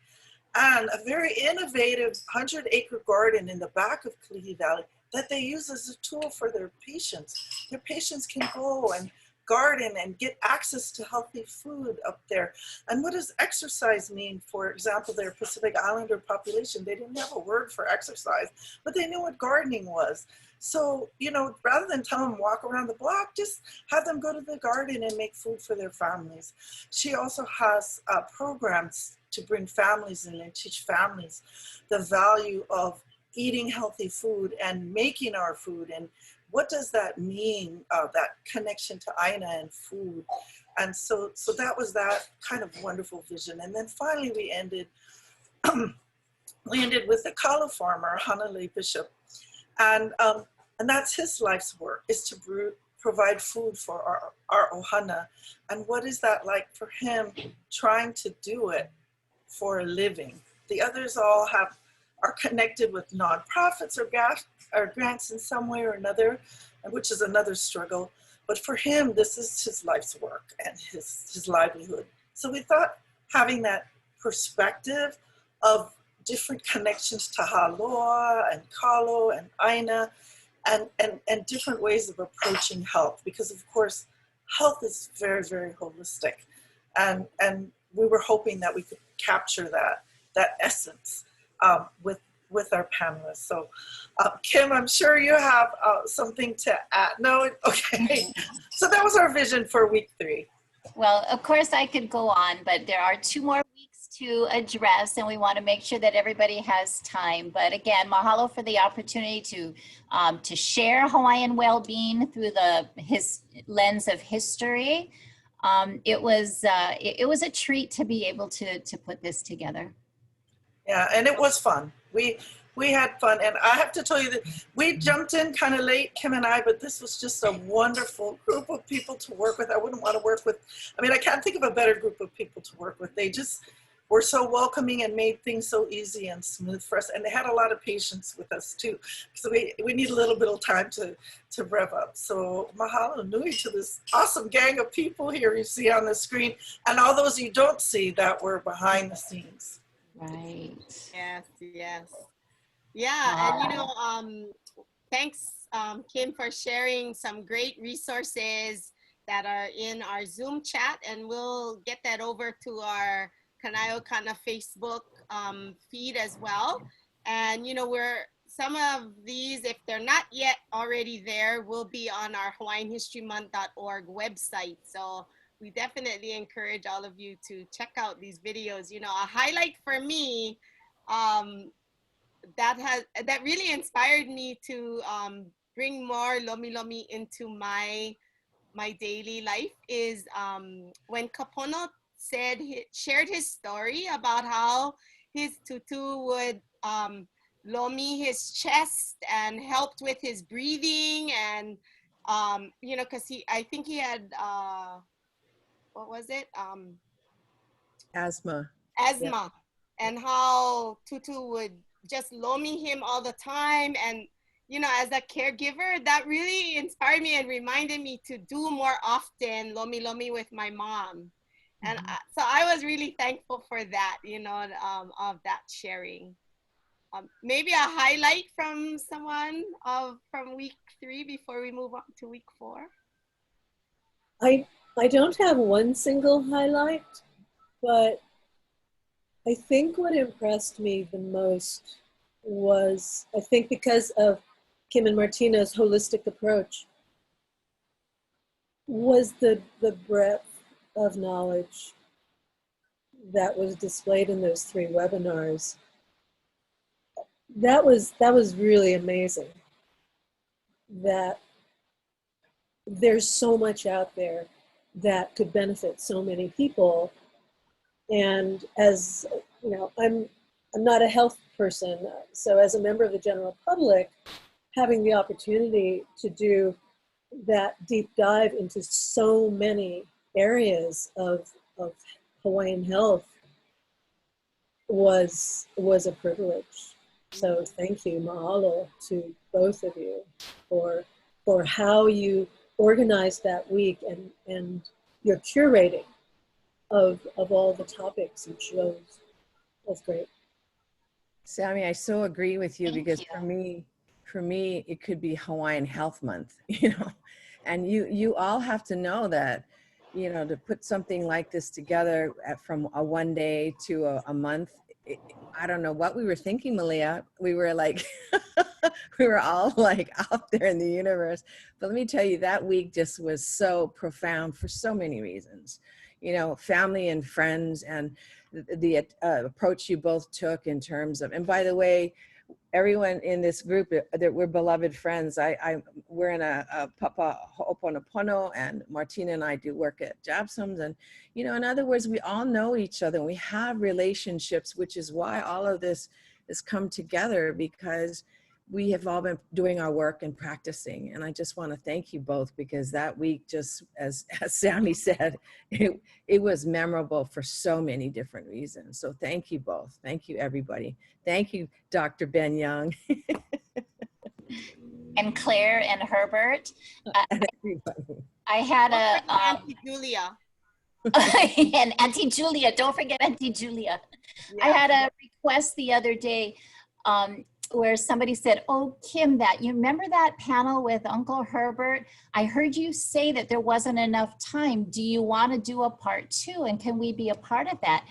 and a very innovative 100-acre garden in the back of Kalihi Valley that they use as a tool for their patients. Their patients can go and garden and get access to healthy food up there. And what does exercise mean? For example, their Pacific Islander population, they didn't have a word for exercise, but they knew what gardening was. So, you know, rather than tell them walk around the block, just have them go to the garden and make food for their families. She also has programs to bring families in and teach families the value of eating healthy food and making our food, and what does that mean, that connection to Aina and food. And so that was that kind of wonderful vision. And then finally we ended with the kalo farmer, Hanalei Bishop. And that's his life's work, is to provide food for our ohana. And what is that like for him, trying to do it for a living? The others all are connected with nonprofits or grants in some way or another, which is another struggle. But for him, this is his life's work and his livelihood. So we thought having that perspective of different connections to Haloa and Kalo and Aina and different ways of approaching health, because of course, health is very, very holistic. And we were hoping that we could capture that essence with our panelists. So Kim, I'm sure you have something to add. No? Okay. So that was our vision for week 3. Well, of course I could go on, but there are 2 more weeks to address, and we want to make sure that everybody has time. But again, mahalo for the opportunity to share Hawaiian well-being through his lens of history. It was a treat to be able to put this together. Yeah, and it was fun. We had fun, and I have to tell you that we jumped in kind of late, Kim and I, but this was just a wonderful group of people to work with. I wouldn't want to work with, I mean, I can't think of a better group of people to work with. They just were so welcoming and made things so easy and smooth for us, and they had a lot of patience with us too. So we need a little bit of time to rev up. So mahalo nui to this awesome gang of people here you see on the screen, and all those you don't see that were behind the scenes. Right. Yes, yes. Yeah, and thanks Kim for sharing some great resources that are in our Zoom chat, and we'll get that over to our Kanaio Kana Facebook feed as well. And some of these, if they're not yet already there, will be on our HawaiianHistoryMonth.org website. So we definitely encourage all of you to check out these videos. A highlight for me that really inspired me to bring more Lomi Lomi into my daily life is when Kapono shared his story about how his tutu would lomi his chest and helped with his breathing, and because I think he had what was it? Asthma. Asthma. Yep. And how tutu would just lomi him all the time. And, as a caregiver, that really inspired me and reminded me to do more often lomi lomi with my mom. And so I was really thankful for that, of that sharing. maybe a highlight from someone from week 3 before we move on to week 4. I don't have one single highlight, but I think what impressed me the most was, I think because of Kim and Martina's holistic approach, was the breadth of knowledge that was displayed in those 3 webinars. That was really amazing. That there's so much out there that could benefit so many people. And as you know, I'm not a health person, so as a member of the general public, having the opportunity to do that deep dive into so many areas of Hawaiian health was a privilege. So thank you, mahalo to both of you for how you organized that week and your curating of all the topics you chose. That's great. Sammie, I so agree with you. Thank Because you. for me, it could be Hawaiian Health Month, you know, and you all have to know that, you know, to put something like this together from a 1 day to a month, I don't know what we were thinking, Meleana. We were like, we were all like out there in the universe. But let me tell you, that week just was so profound for so many reasons. You know, family and friends, and the approach you both took in terms of, and by the way, everyone in this group, that we're beloved friends. We're in a Papa Ho'oponopono, and Martina and I do work at Jabsums. And, you know, in other words, we all know each other and we have relationships, which is why all of this has come together, because we have all been doing our work and practicing. And I just want to thank you both, because that week, just as Sammie said, it was memorable for so many different reasons. So thank you both. Thank you, everybody. Thank you, Dr. Ben Young. And Claire and Herbert. And everybody. I had Auntie Julia. and Auntie Julia, don't forget Auntie Julia. Yeah. I had a request the other day where somebody said, oh, Kim, you remember that panel with Uncle Herbert? I heard you say that there wasn't enough time. Do you want to do a part 2? And can we be a part of that?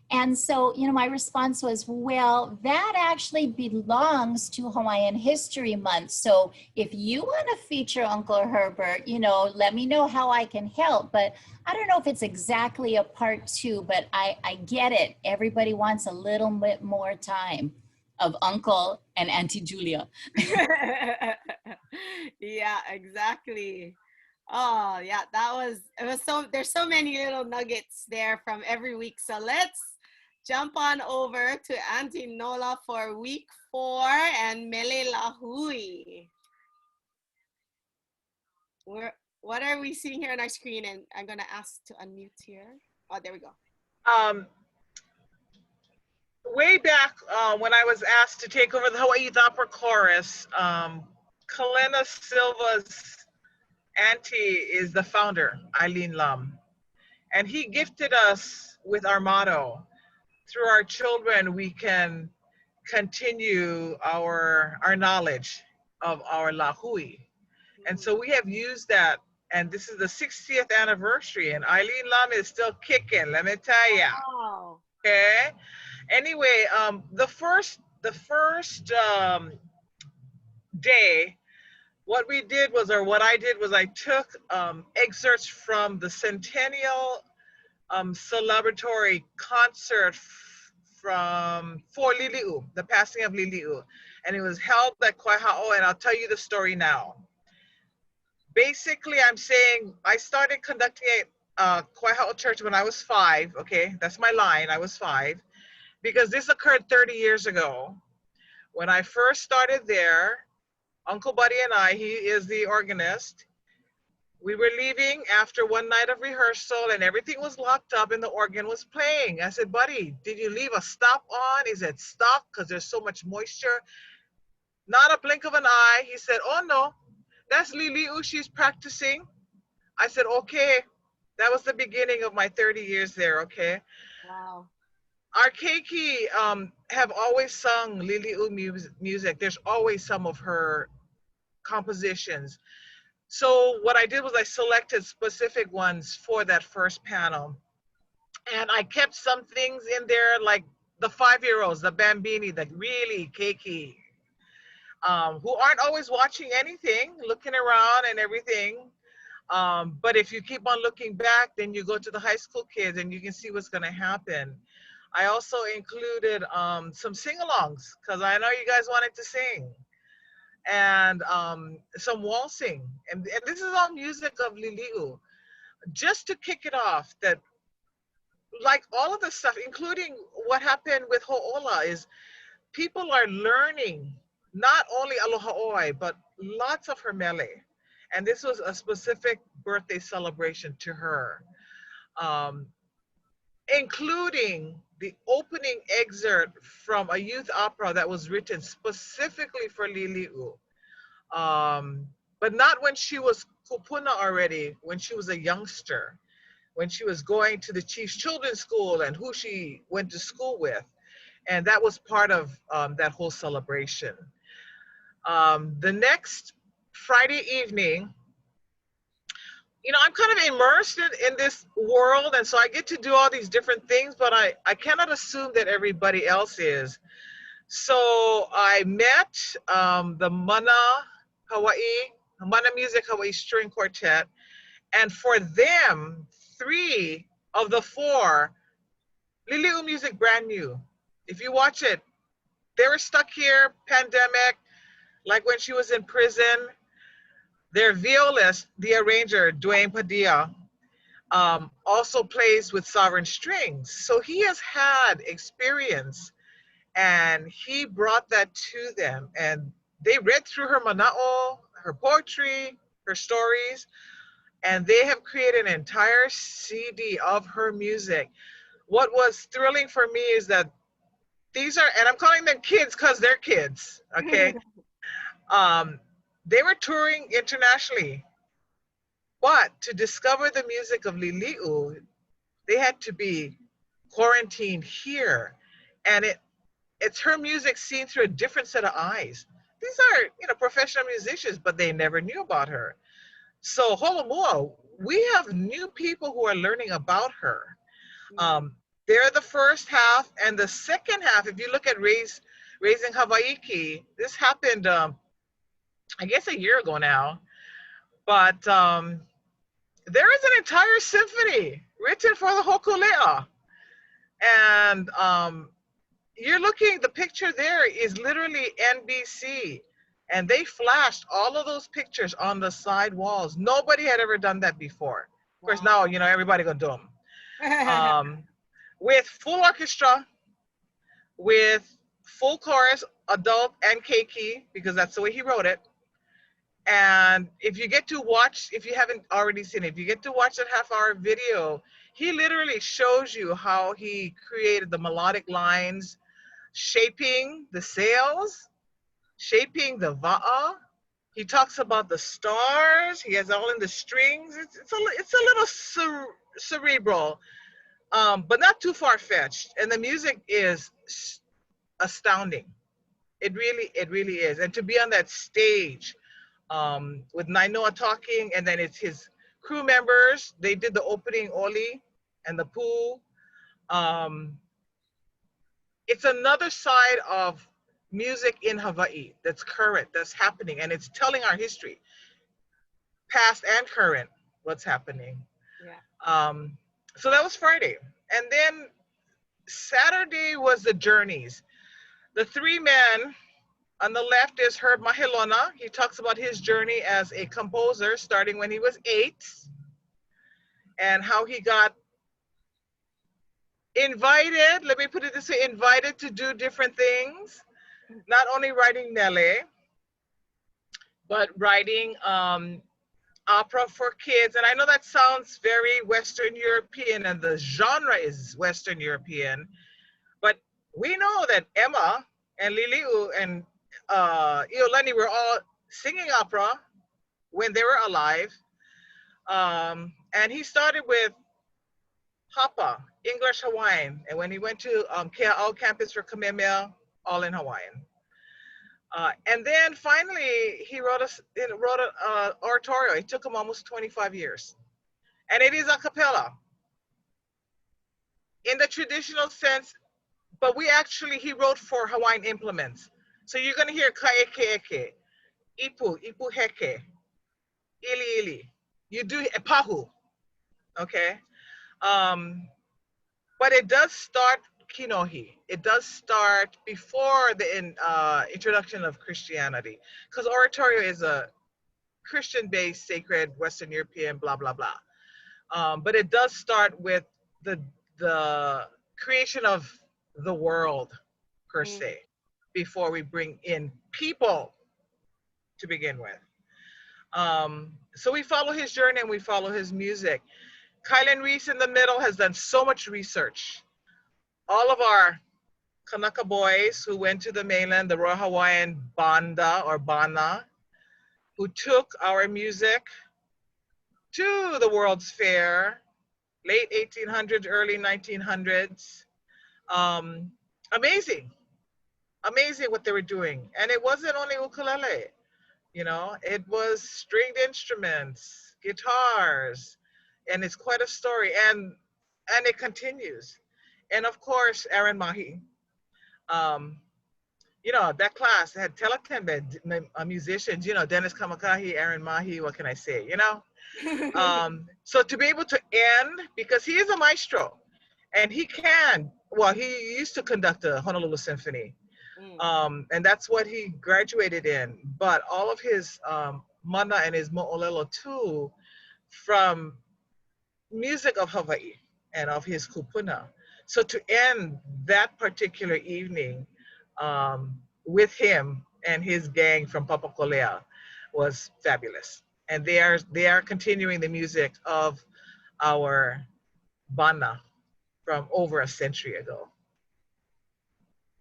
And so, you know, my response was, well, that actually belongs to Hawaiian History Month. So if you want to feature Uncle Herbert, you know, let me know how I can help. But I don't know if it's exactly a part 2, but I get it. Everybody wants a little bit more time of Uncle and Auntie Julia. Yeah, exactly. Oh yeah, there's so many little nuggets there from every week. So let's jump on over to Auntie Nola for week 4 and Mele Lahui. What are we seeing here on our screen? And I'm gonna ask to unmute here. Oh, there we go. Way back when I was asked to take over the Hawaii Opera Chorus, Kalena Silva's auntie is the founder, Eileen Lum. And he gifted us with our motto, through our children, we can continue our knowledge of our lahui. And so we have used that, and this is the 60th anniversary, and Eileen Lum is still kicking, let me tell ya. Wow. Okay. Anyway, the first day, what I did was I took excerpts from the centennial celebratory concert for Lili'u, the passing of Lili'u, and it was held at Koiha'o, and I'll tell you the story now. Basically, I'm saying I started conducting a Koiha'o church when I was 5. Okay, that's my line. I was 5. Because this occurred 30 years ago. When I first started there, Uncle Buddy and I, he is the organist, we were leaving after one night of rehearsal and everything was locked up and the organ was playing. I said, Buddy, did you leave a stop on? He said, stop, because there's so much moisture. Not a blink of an eye. He said, oh no, that's Lili'u, she's practicing. I said, okay. That was the beginning of my 30 years there, okay? Wow. our keiki have always sung Lili'u music. There's always some of her compositions. So what I did was I selected specific ones for that first panel. And I kept some things in there like the 5-year-olds, the bambini, the really keiki, who aren't always watching anything, looking around and everything. But if you keep on looking back, then you go to the high school kids and you can see what's going to happen. I also included some sing-alongs because I know you guys wanted to sing, and some waltzing. And this is all music of Lili'u. Just to kick it off, that like all of the stuff, including what happened with Ho'ola, is people are learning not only Aloha Oi, but lots of her mele. And this was a specific birthday celebration to her, including the opening excerpt from a youth opera that was written specifically for Lili'u. But not when she was kupuna already, when she was a youngster, when she was going to the Chief's Children's School and who she went to school with. And that was part of that whole celebration. The next Friday evening, you know, I'm kind of immersed in this world, and so I get to do all these different things, but I cannot assume that everybody else is. So I met the Mana Music Hawaii String Quartet, and for them, 3 of the 4, Lili'u music brand new. If you watch it, they were stuck here, pandemic, like when she was in prison. Their violist, the arranger, Dwayne Padilla, also plays with sovereign strings. So he has had experience, and he brought that to them. And they read through her mana'o, her poetry, her stories, and they have created an entire CD of her music. What was thrilling for me is that these are, and I'm calling them kids because they're kids, okay? They were touring internationally, but to discover the music of Lili'u, they had to be quarantined here. And it's her music seen through a different set of eyes. These are, you know, professional musicians, but they never knew about her. So Holomua, we have new people who are learning about her. They're the first half, and the second half, if you look at Raising Hawaiki, this happened, I guess a year ago now, but there is an entire symphony written for the Hokulea. And you're looking, the picture there is literally NBC. And they flashed all of those pictures on the side walls. Nobody had ever done that before. Of course, now, you know, everybody gonna do them. With full orchestra, with full chorus, adult and keiki, because that's the way he wrote it. And if you get to watch, if you haven't already seen it, if you get to watch that half-hour video, he literally shows you how he created the melodic lines, shaping the sails, shaping the va'a. He talks about the stars. He has all in the strings. It's a little cerebral, but not too far-fetched. And the music is astounding. It really is. And to be on that stage with Nainoa talking, and then it's his crew members. They did the opening Oli and the pool. It's another side of music in Hawaii that's current, that's happening, and it's telling our history, past and current, what's happening. Yeah. So that was Friday. And then Saturday was the journeys. The 3 men, on the left is Herb Mahilona. He talks about his journey as a composer starting when he was 8 and how he got invited, let me put it this way, invited to do different things. Not only writing mele, but writing opera for kids. And I know that sounds very Western European and the genre is Western European, but we know that Emma and Lili'u and Iolani were all singing opera when they were alive. And he started with Hapa, English Hawaiian. And when he went to Kea'au campus for Kamehameha, all in Hawaiian. And then finally, he wrote an oratorio. It took him almost 25 years. And it is a cappella. In the traditional sense, but he wrote for Hawaiian implements. So you're going to hear kaeke, ipu heke, ili. You do pahu, okay? But it does start kinohi. It does start before the introduction of Christianity, because oratorio is a Christian-based, sacred, Western European, blah, blah, blah. But it does start with the creation of the world, per se, before we bring in people to begin with. So we follow his journey and we follow his music. Kylan Reese in the middle has done so much research. All of our Kanaka boys who went to the mainland, the Royal Hawaiian Banda or Bana, who took our music to the World's Fair, late 1800s, early 1900s. Amazing what they were doing. And it wasn't only ukulele, you know, it was stringed instruments, guitars, and it's quite a story. And it continues. And of course, Aaron Mahi. You know, that class had teletembe musicians, you know, Dennis Kamakahi, Aaron Mahi, what can I say, you know? So to be able to end, because he is a maestro, and he used to conduct the Honolulu Symphony. And that's what he graduated in. But all of his mana and his mo'olelo too, from music of Hawaii and of his kupuna. So to end that particular evening with him and his gang from Papakolea was fabulous. And they are continuing the music of our bana from over a century ago.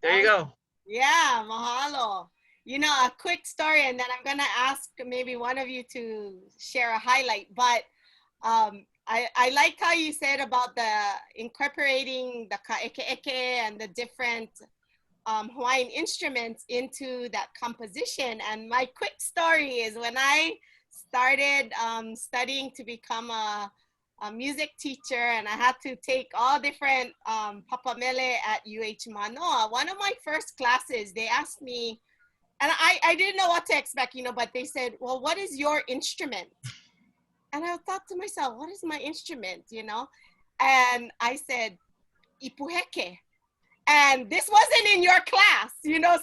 There you go. Yeah, mahalo. You know, a quick story, and then I'm gonna ask maybe one of you to share a highlight. But I like how you said about the incorporating the ka'eke and the different Hawaiian instruments into that composition. And my quick story is when I started studying to become a music teacher, and I had to take all different papamele at UH Manoa. One of my first classes, they asked me, and I didn't know what to expect, you know, but they said, well, what is your instrument? And I thought to myself, what is my instrument, you know? And I said, ipuheke. And this wasn't in your class, you know,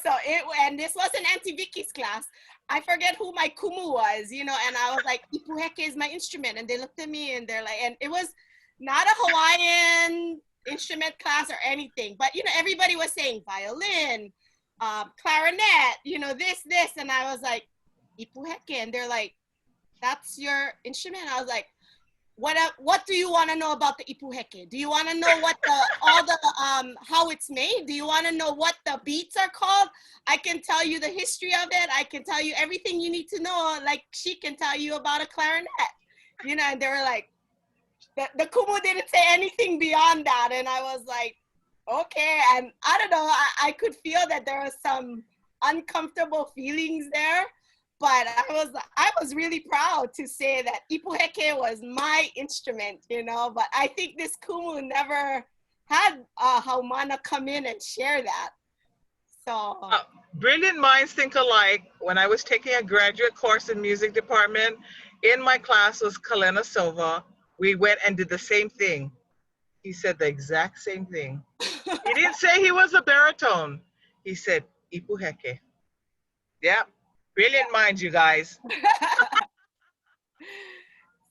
and this wasn't Auntie Vicky's class. I forget who my kumu was, you know, and I was like, ipuheke is my instrument. And they looked at me and they're like, and it was not a Hawaiian instrument class or anything, but, you know, everybody was saying violin, clarinet, you know, this, and I was like, ipuheke. And they're like, that's your instrument? I was like, what do you want to know about the ipuheke? Do you want to know what how it's made? Do you want to know what the beats are called? I can tell you the history of it. I can tell you everything you need to know. Like she can tell you about a clarinet, you know. And they were like, the kumu didn't say anything beyond that. And I was like, okay. And I don't know, I could feel that there was some uncomfortable feelings there. But I was really proud to say that ipuheke was my instrument, you know. But I think this kumu never had Haumana come in and share that. So brilliant minds think alike. When I was taking a graduate course in music department, in my class was Kalena Silva. We went and did the same thing. He said the exact same thing. He didn't say he was a baritone. He said ipuheke. Yeah. Brilliant minds, you guys. So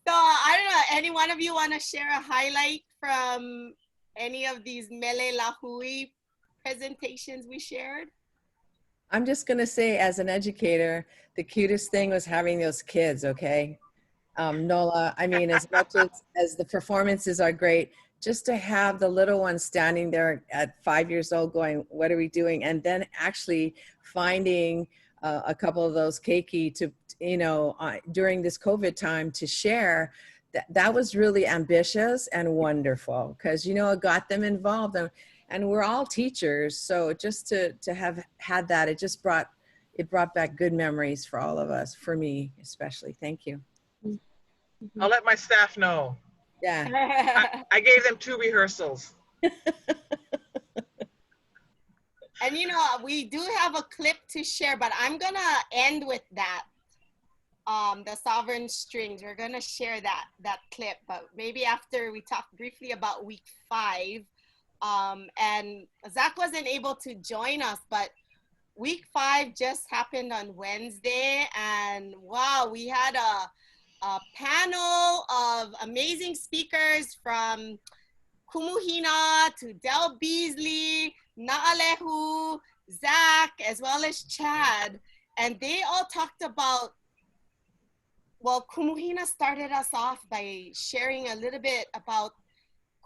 I don't know, any one of you want to share a highlight from any of these Mele Lahui presentations we shared? I'm just going to say, as an educator, the cutest thing was having those kids, okay? Nola, I mean, as much as the performances are great, just to have the little ones standing there at 5 years old going, what are we doing? And then actually finding a couple of those keiki to, you know, during this COVID time to share, that was really ambitious and wonderful, because, you know, it got them involved, and we're all teachers. So just to have had that, it brought back good memories for all of us, for me especially. Thank you. I'll let my staff know. Yeah. I gave them 2 rehearsals. And you know, we do have a clip to share, but I'm gonna end with that. The sovereign strings. We're gonna share that clip, but maybe after we talk briefly about week 5. And Zach wasn't able to join us, but week 5 just happened on Wednesday, and wow, we had a panel of amazing speakers from Kumuhina to Del Beasley, Naalehu, Zach, as well as Chad. And they all talked about, well, Kumuhina started us off by sharing a little bit about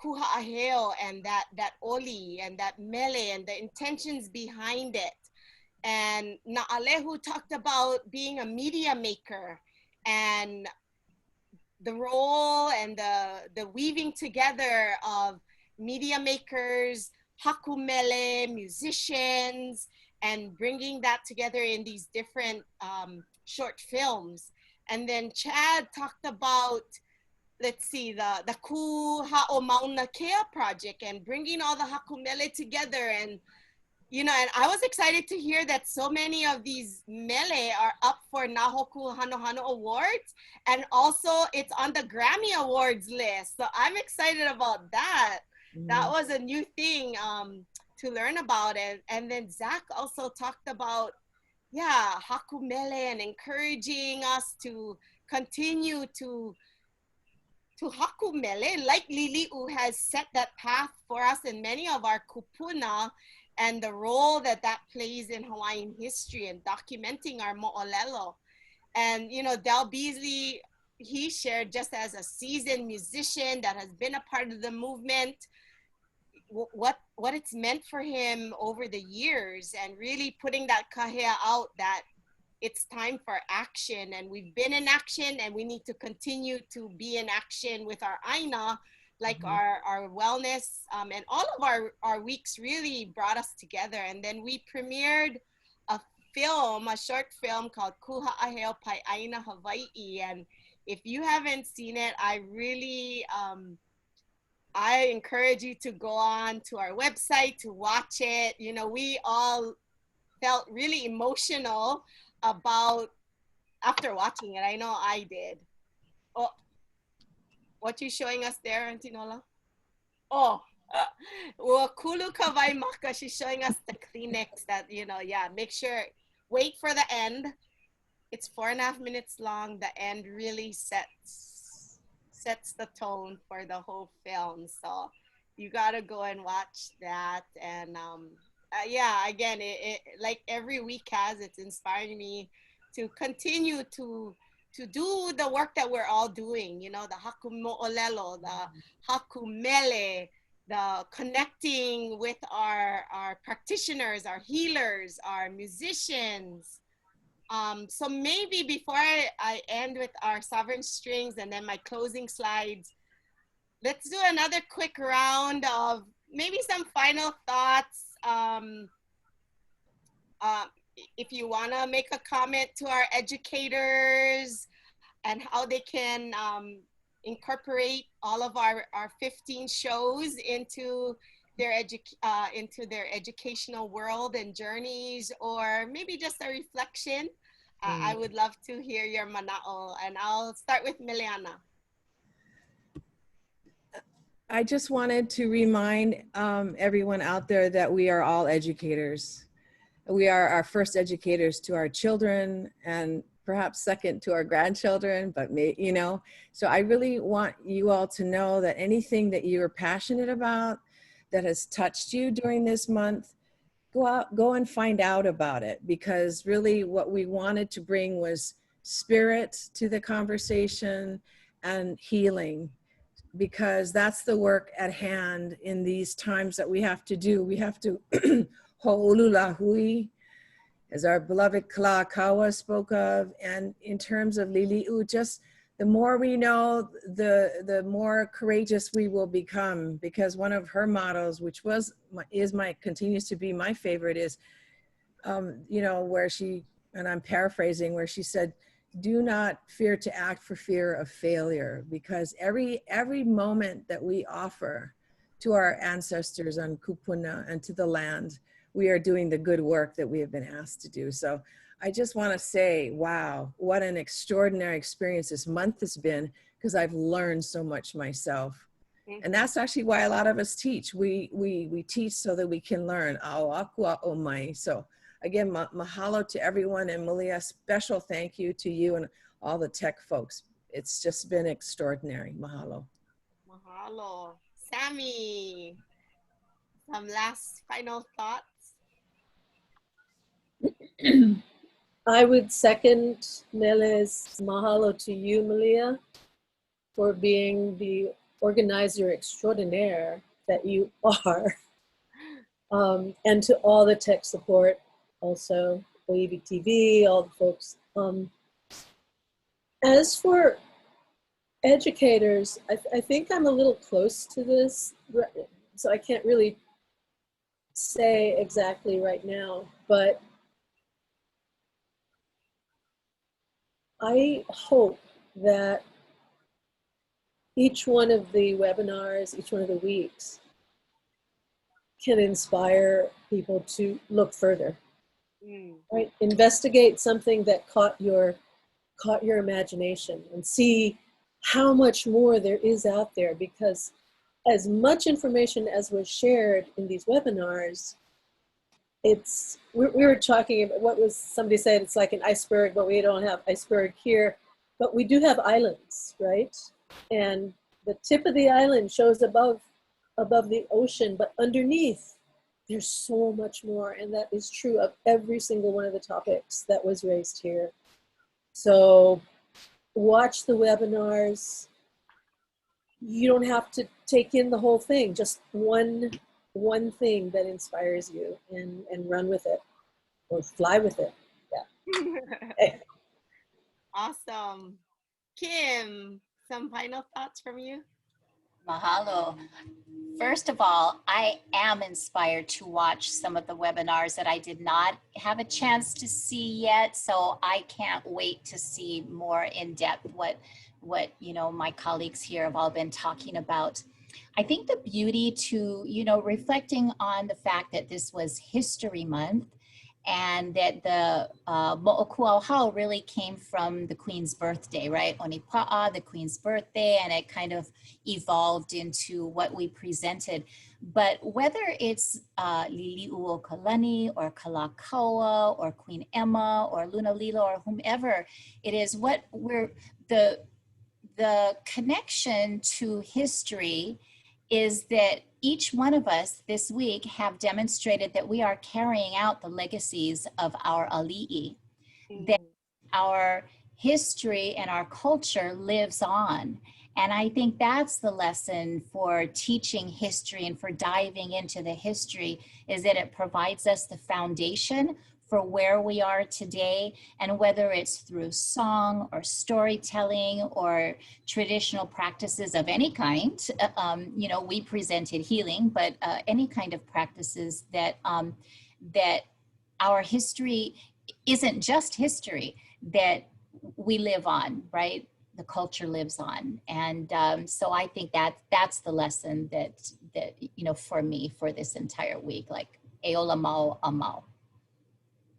Kuha Aheo and that oli and that mele and the intentions behind it. And Naalehu talked about being a media maker and the role and the weaving together of media makers, hakumele, musicians, and bringing that together in these different short films. And then Chad talked about, let's see, the Kuha o Mauna Kea project and bringing all the hakumele together. And, you know, and I was excited to hear that so many of these mele are up for Nahoku Hanohano Awards. And also it's on the Grammy Awards list. So I'm excited about that. That was a new thing to learn about it. And then Zach also talked about, yeah, hakumele and encouraging us to continue to hakumele, like Lili'u has set that path for us in many of our kupuna, and the role that plays in Hawaiian history and documenting our mo'olelo. And, you know, Del Beasley, he shared, just as a seasoned musician that has been a part of the movement, what it's meant for him over the years, and really putting that kahea out that it's time for action, and we've been in action and we need to continue to be in action with our aina, like our wellness, and all of our weeks really brought us together. And then we premiered a short film called Kuha Aheo Pai Aina Hawaii. And if you haven't seen it, I really, I encourage you to go on to our website to watch it. You know, we all felt really emotional about after watching it. I know I did. Oh, what you showing us there, Auntie Nola? Oh, well, Kulu Kawai Maka, she's showing us the Kleenex that, you know, yeah, make sure, wait for the end. It's 4.5 minutes long. The end really sets the tone for the whole film. So you gotta go and watch that. And yeah, again, it like every week it's inspiring me to continue to do the work that we're all doing, you know, the hakumo'olelo, the hakumele, the connecting with our practitioners, our healers, our musicians. So maybe before I end with our sovereign strings and then my closing slides, let's do another quick round of maybe some final thoughts. If you want to make a comment to our educators and how they can incorporate all of our 15 shows into their educational world and journeys, or maybe just a reflection, I would love to hear your mana'o. And I'll start with Meleana. I just wanted to remind everyone out there that we are all educators. We are our first educators to our children, and perhaps second to our grandchildren, but you know, so I really want you all to know that anything that you are passionate about that has touched you during this month, go and find out about it, because really what we wanted to bring was spirit to the conversation and healing, because that's the work at hand in these times that we have to do. We have to ho'olula hui, as our beloved Kalakaua spoke of, and in terms of Lili'u, just the more we know, the more courageous we will become, because one of her mottos, which continues to be my favorite, is, you know, where she, and I'm paraphrasing, where she said, do not fear to act for fear of failure, because every moment that we offer to our ancestors on Kupuna and to the land, we are doing the good work that we have been asked to do. So I just want to say, wow, what an extraordinary experience this month has been, because I've learned so much myself. And that's actually why a lot of us teach. We teach so that we can learn. So again, mahalo to everyone, and Malia, special thank you to you and all the tech folks. It's just been extraordinary. Mahalo. Mahalo. Sammie, some last final thoughts? I would second Nele's mahalo to you, Malia, for being the organizer extraordinaire that you are. And to all the tech support, also, Hawaiʻi TV, all the folks. As for educators, I think I'm a little close to this, so I can't really say exactly right now, but I hope that each one of the webinars, each one of the weeks, can inspire people to look further, right? Investigate something that caught your imagination and see how much more there is out there, because as much information as was shared in these webinars, we were talking about, what was somebody said, it's like an iceberg, but we don't have iceberg here, but we do have islands, right? And the tip of the island shows above the ocean, but underneath there's so much more, and that is true of every single one of the topics that was raised here. So watch the webinars. You don't have to take in the whole thing, just one thing that inspires you, and run with it or fly with it. Yeah. Hey. Awesome. Kim, some final thoughts from you? Mahalo. First of all, I am inspired to watch some of the webinars that I did not have a chance to see yet. So I can't wait to see more in depth what you know, my colleagues here have all been talking about. I think the beauty to, you know, reflecting on the fact that this was History Month, and that the Mo'okuauhau really came from the Queen's birthday, right? Onipa'a, the Queen's birthday, and it kind of evolved into what we presented. But whether it's Lili'uokalani or Kalakaua or Queen Emma or Lunalilo or whomever it is, what we're, the connection to history is that each one of us this week have demonstrated that we are carrying out the legacies of our ali'i, that our history and our culture lives on. And I think that's the lesson for teaching history and for diving into the history, is that it provides us the foundation for where we are today, and whether it's through song or storytelling or traditional practices of any kind. You know, we presented healing, but any kind of practices that that our history isn't just history, that we live on, right? The culture lives on. And so I think that's the lesson that you know, for me, for this entire week, like Eola Mau Amau.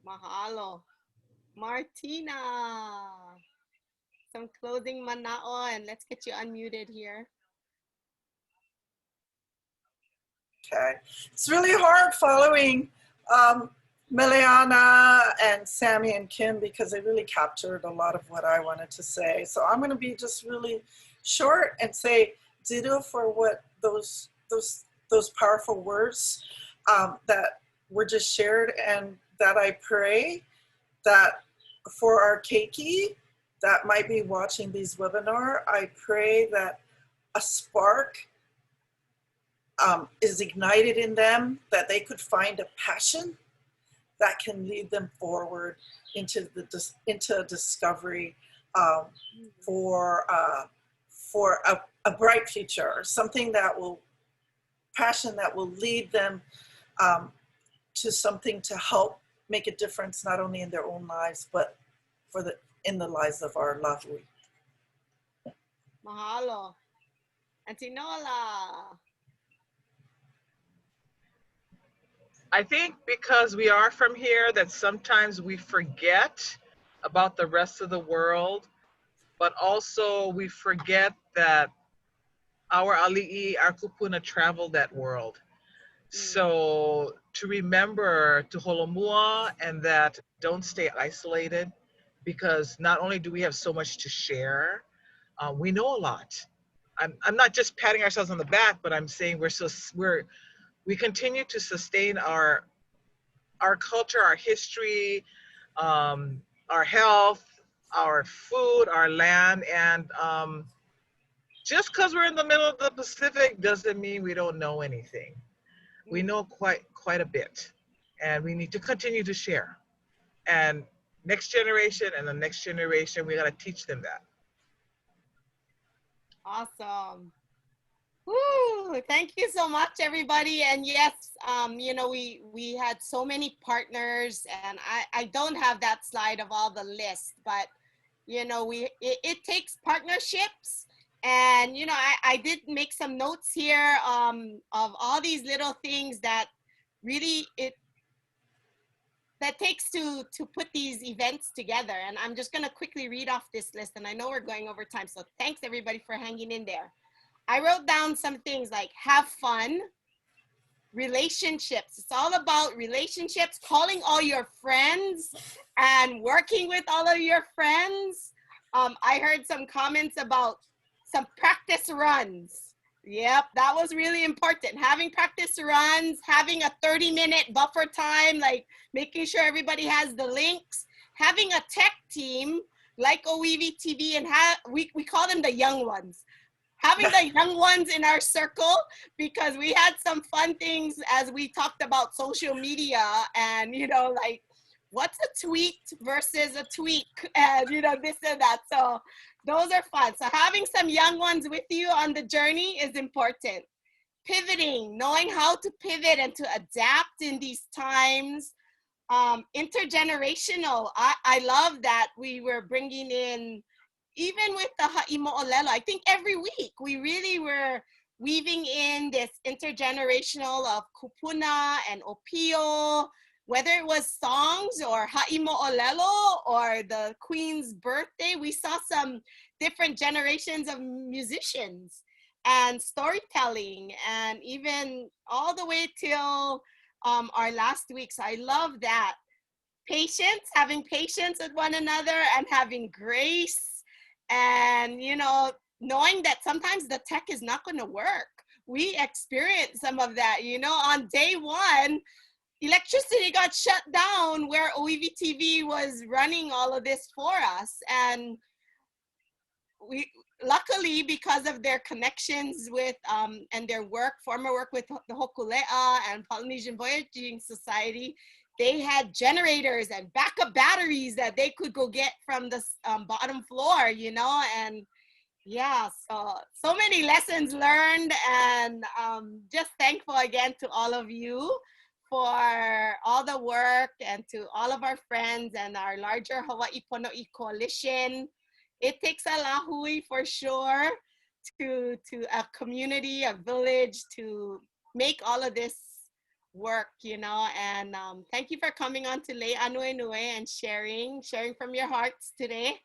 Mahalo. Martina, some closing mana'o, and let's get you unmuted here. Okay. It's really hard following Meleana and Sammie and Kim, because they really captured a lot of what I wanted to say. So I'm going to be just really short and say ditto for what those powerful words that were just shared, and that I pray that for our keiki that might be watching these webinar, I pray that a spark is ignited in them, that they could find a passion that can lead them forward into a discovery um, for a bright future, something that will, passion that will lead them to something to help make a difference, not only in their own lives, but in the lives of our lahui. Mahalo. Auntie Nola. I think because we are from here that sometimes we forget about the rest of the world, but also we forget that our ali'i, our kupuna traveled that world. So to remember to holomua and that don't stay isolated, because not only do we have so much to share, we know a lot. I'm not just patting ourselves on the back, but I'm saying we continue to sustain our culture, our history, our health, our food, our land, and just because we're in the middle of the Pacific doesn't mean we don't know anything. We know quite a bit, and we need to continue to share. And next generation and the next generation, we got to teach them that. Awesome. Woo! Thank you so much, everybody. And yes, you know, we had so many partners, and I don't have that slide of all the lists, but you know, it takes partnerships. And you know, I did make some notes here of all these little things that really that takes to put these events together. And I'm just gonna quickly read off this list, and I know we're going over time, so thanks everybody for hanging in there. I wrote down some things like have fun, relationships. It's all about relationships, calling all your friends and working with all of your friends. I heard some comments about some practice runs. Yep, that was really important. Having practice runs, having a 30-minute buffer time, like making sure everybody has the links, having a tech team like OEV TV, and we call them the young ones. Having the young ones in our circle, because we had some fun things as we talked about social media and, you know, like what's a tweet versus a tweak, and, you know, this and that. So those are fun. So having some young ones with you on the journey is important. Pivoting, knowing how to pivot and to adapt in these times. Intergenerational, I love that we were bringing in, even with the ha'i mo'olelo, I think every week we really were weaving in this intergenerational of kupuna and opio, whether it was songs or ha'i mo'olelo or the Queen's birthday. We saw some different generations of musicians and storytelling, and even all the way till our last week. So I love that. Patience, having patience with one another and having grace. And, you know, knowing that sometimes the tech is not going to work. We experienced some of that, you know, on day one, electricity got shut down where OEV TV was running all of this for us. And we, luckily, because of their connections with, and their work, former work with the Hokulea and Polynesian Voyaging Society, they had generators and backup batteries that they could go get from the bottom floor, you know, and yeah, so many lessons learned, and just thankful again to all of you for all the work, and to all of our friends and our larger Hawaiʻi Ponoʻī Coalition. It takes a lahui for sure to a community, a village, to make all of this work, you know. And thank you for coming on to Lei Ānuenue and sharing from your hearts today.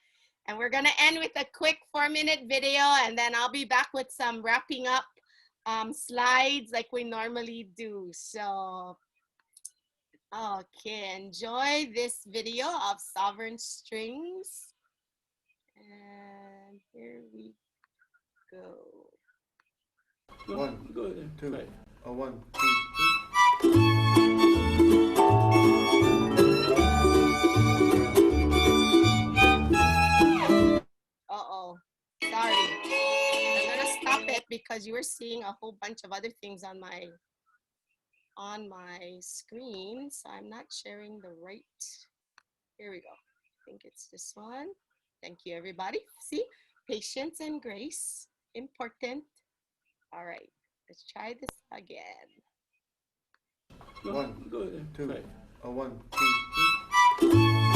And we're gonna end with a quick 4-minute video, and then I'll be back with some wrapping up slides like we normally do. So, okay, enjoy this video of Sovereign Strings. And here we go. 1, 2, 1, 2, 3. Uh-oh, sorry. I'm gonna stop it because you were seeing a whole bunch of other things on my screen, so I'm not sharing the right. Here we go. I think it's this one. Thank you, everybody. See, patience and grace, important. All right, let's try this again. One, Go ahead. two, Right. 1, 2,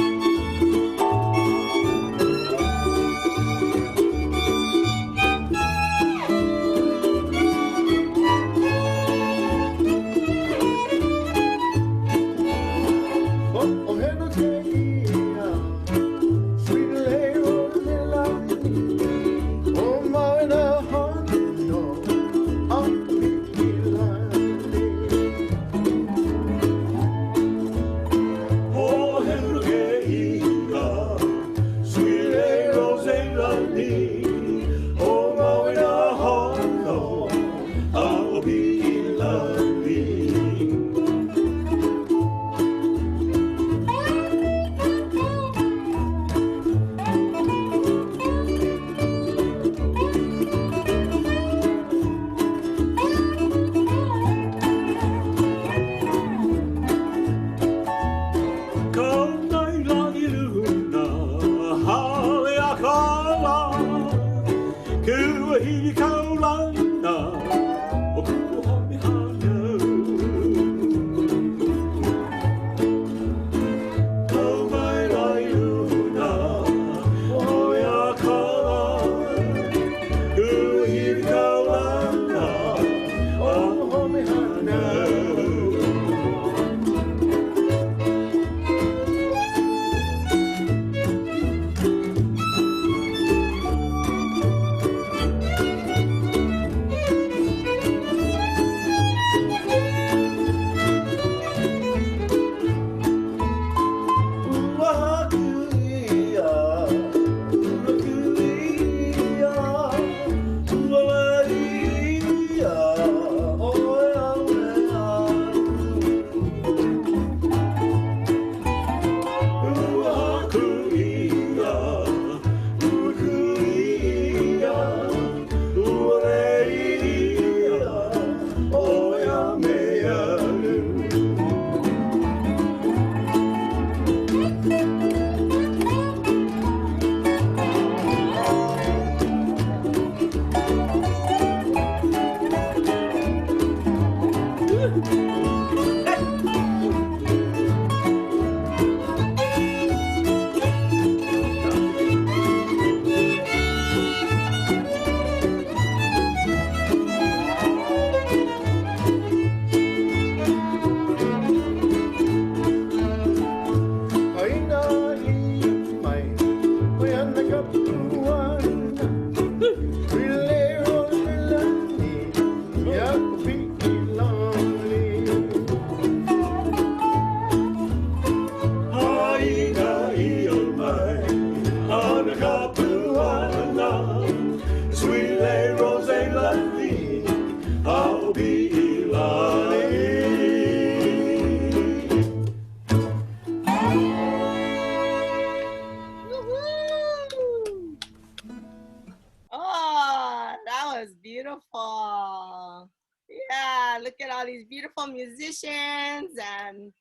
beautiful. Yeah, look at all these beautiful musicians, and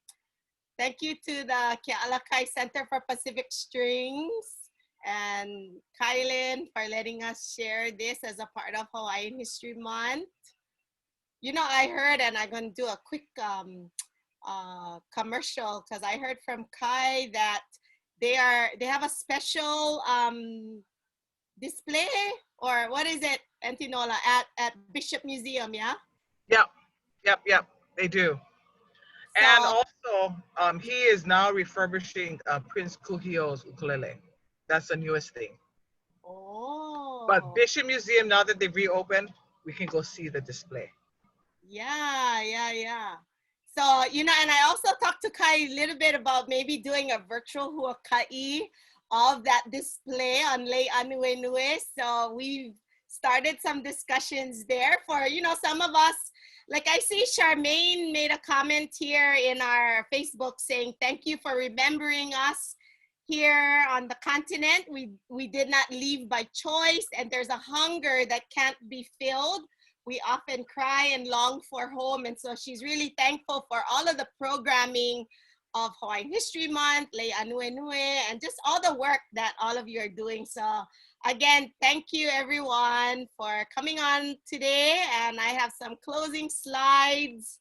thank you to the Kealakai Center for Pacific Strings and Kylan for letting us share this as a part of Hawaiian History Month. You know, I heard, and I'm going to do a quick commercial, because I heard from Kai that they have a special display, or what is it, Auntie Nola, at Bishop Museum, yeah? Yep, they do. So, And also, he is now refurbishing Prince Kuhio's ukulele. That's the newest thing. oh. But Bishop Museum, now that they've reopened, we can go see the display. Yeah. So, you know, and I also talked to Kai a little bit about maybe doing a virtual huaka'i of that display on Lei Ānuenue. So we've started some discussions there for, you know, some of us. Like I see Charmaine made a comment here in our Facebook saying, thank you for remembering us here on the continent. We did not leave by choice, and there's a hunger that can't be filled. We often cry and long for home. And so she's really thankful for all of the programming of Hawaiian History Month, Lei Ānuenue, and just all the work that all of you are doing. So again, thank you everyone for coming on today. And I have some closing slides.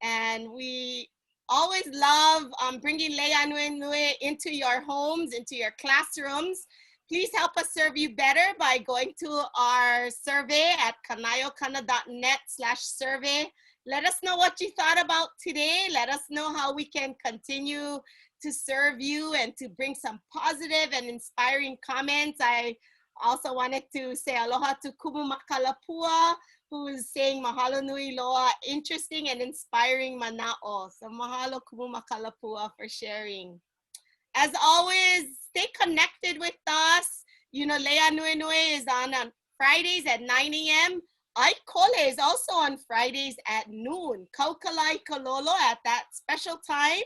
And we always love bringing Lei Ānuenue into your homes, into your classrooms. Please help us serve you better by going to our survey at kanaiokana.net/survey. Let us know what you thought about today. Let us know how we can continue to serve you and to bring some positive and inspiring comments. I also wanted to say aloha to Kumu Makalapua, who is saying mahalo nui loa, interesting and inspiring mana'o. So mahalo Kumu Makalapua for sharing. As always, stay connected with us. You know, Lei Ānuenue is on Fridays at 9 a.m. Aikole is also on Fridays at noon. Kaukalai Kalolo at that special time.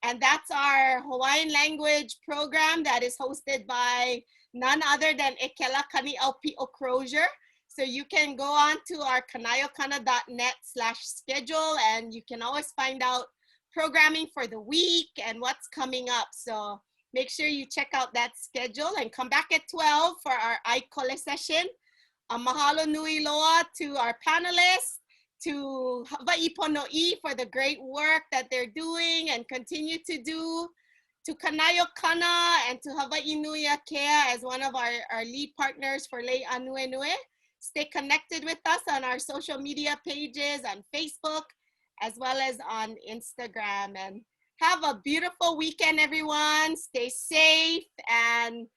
And that's our Hawaiian language program that is hosted by none other than Ekela Kani Alpi'o Crozier. So you can go on to our kanaiokana.net/schedule and you can always find out programming for the week and what's coming up. So make sure you check out that schedule and come back at 12 for our Aikole session. A mahalo nui loa to our panelists, to Hawaiʻi Ponoʻī for the great work that they're doing and continue to do, to Kanaiokana and to Hawaiʻi Nui Akea as one of our lead partners for Lei Ānuenue. Stay connected with us on our social media pages on Facebook, as well as on Instagram. And have a beautiful weekend, everyone. Stay safe and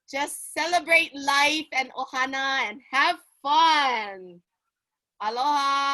just celebrate life and ohana and have fun. Aloha.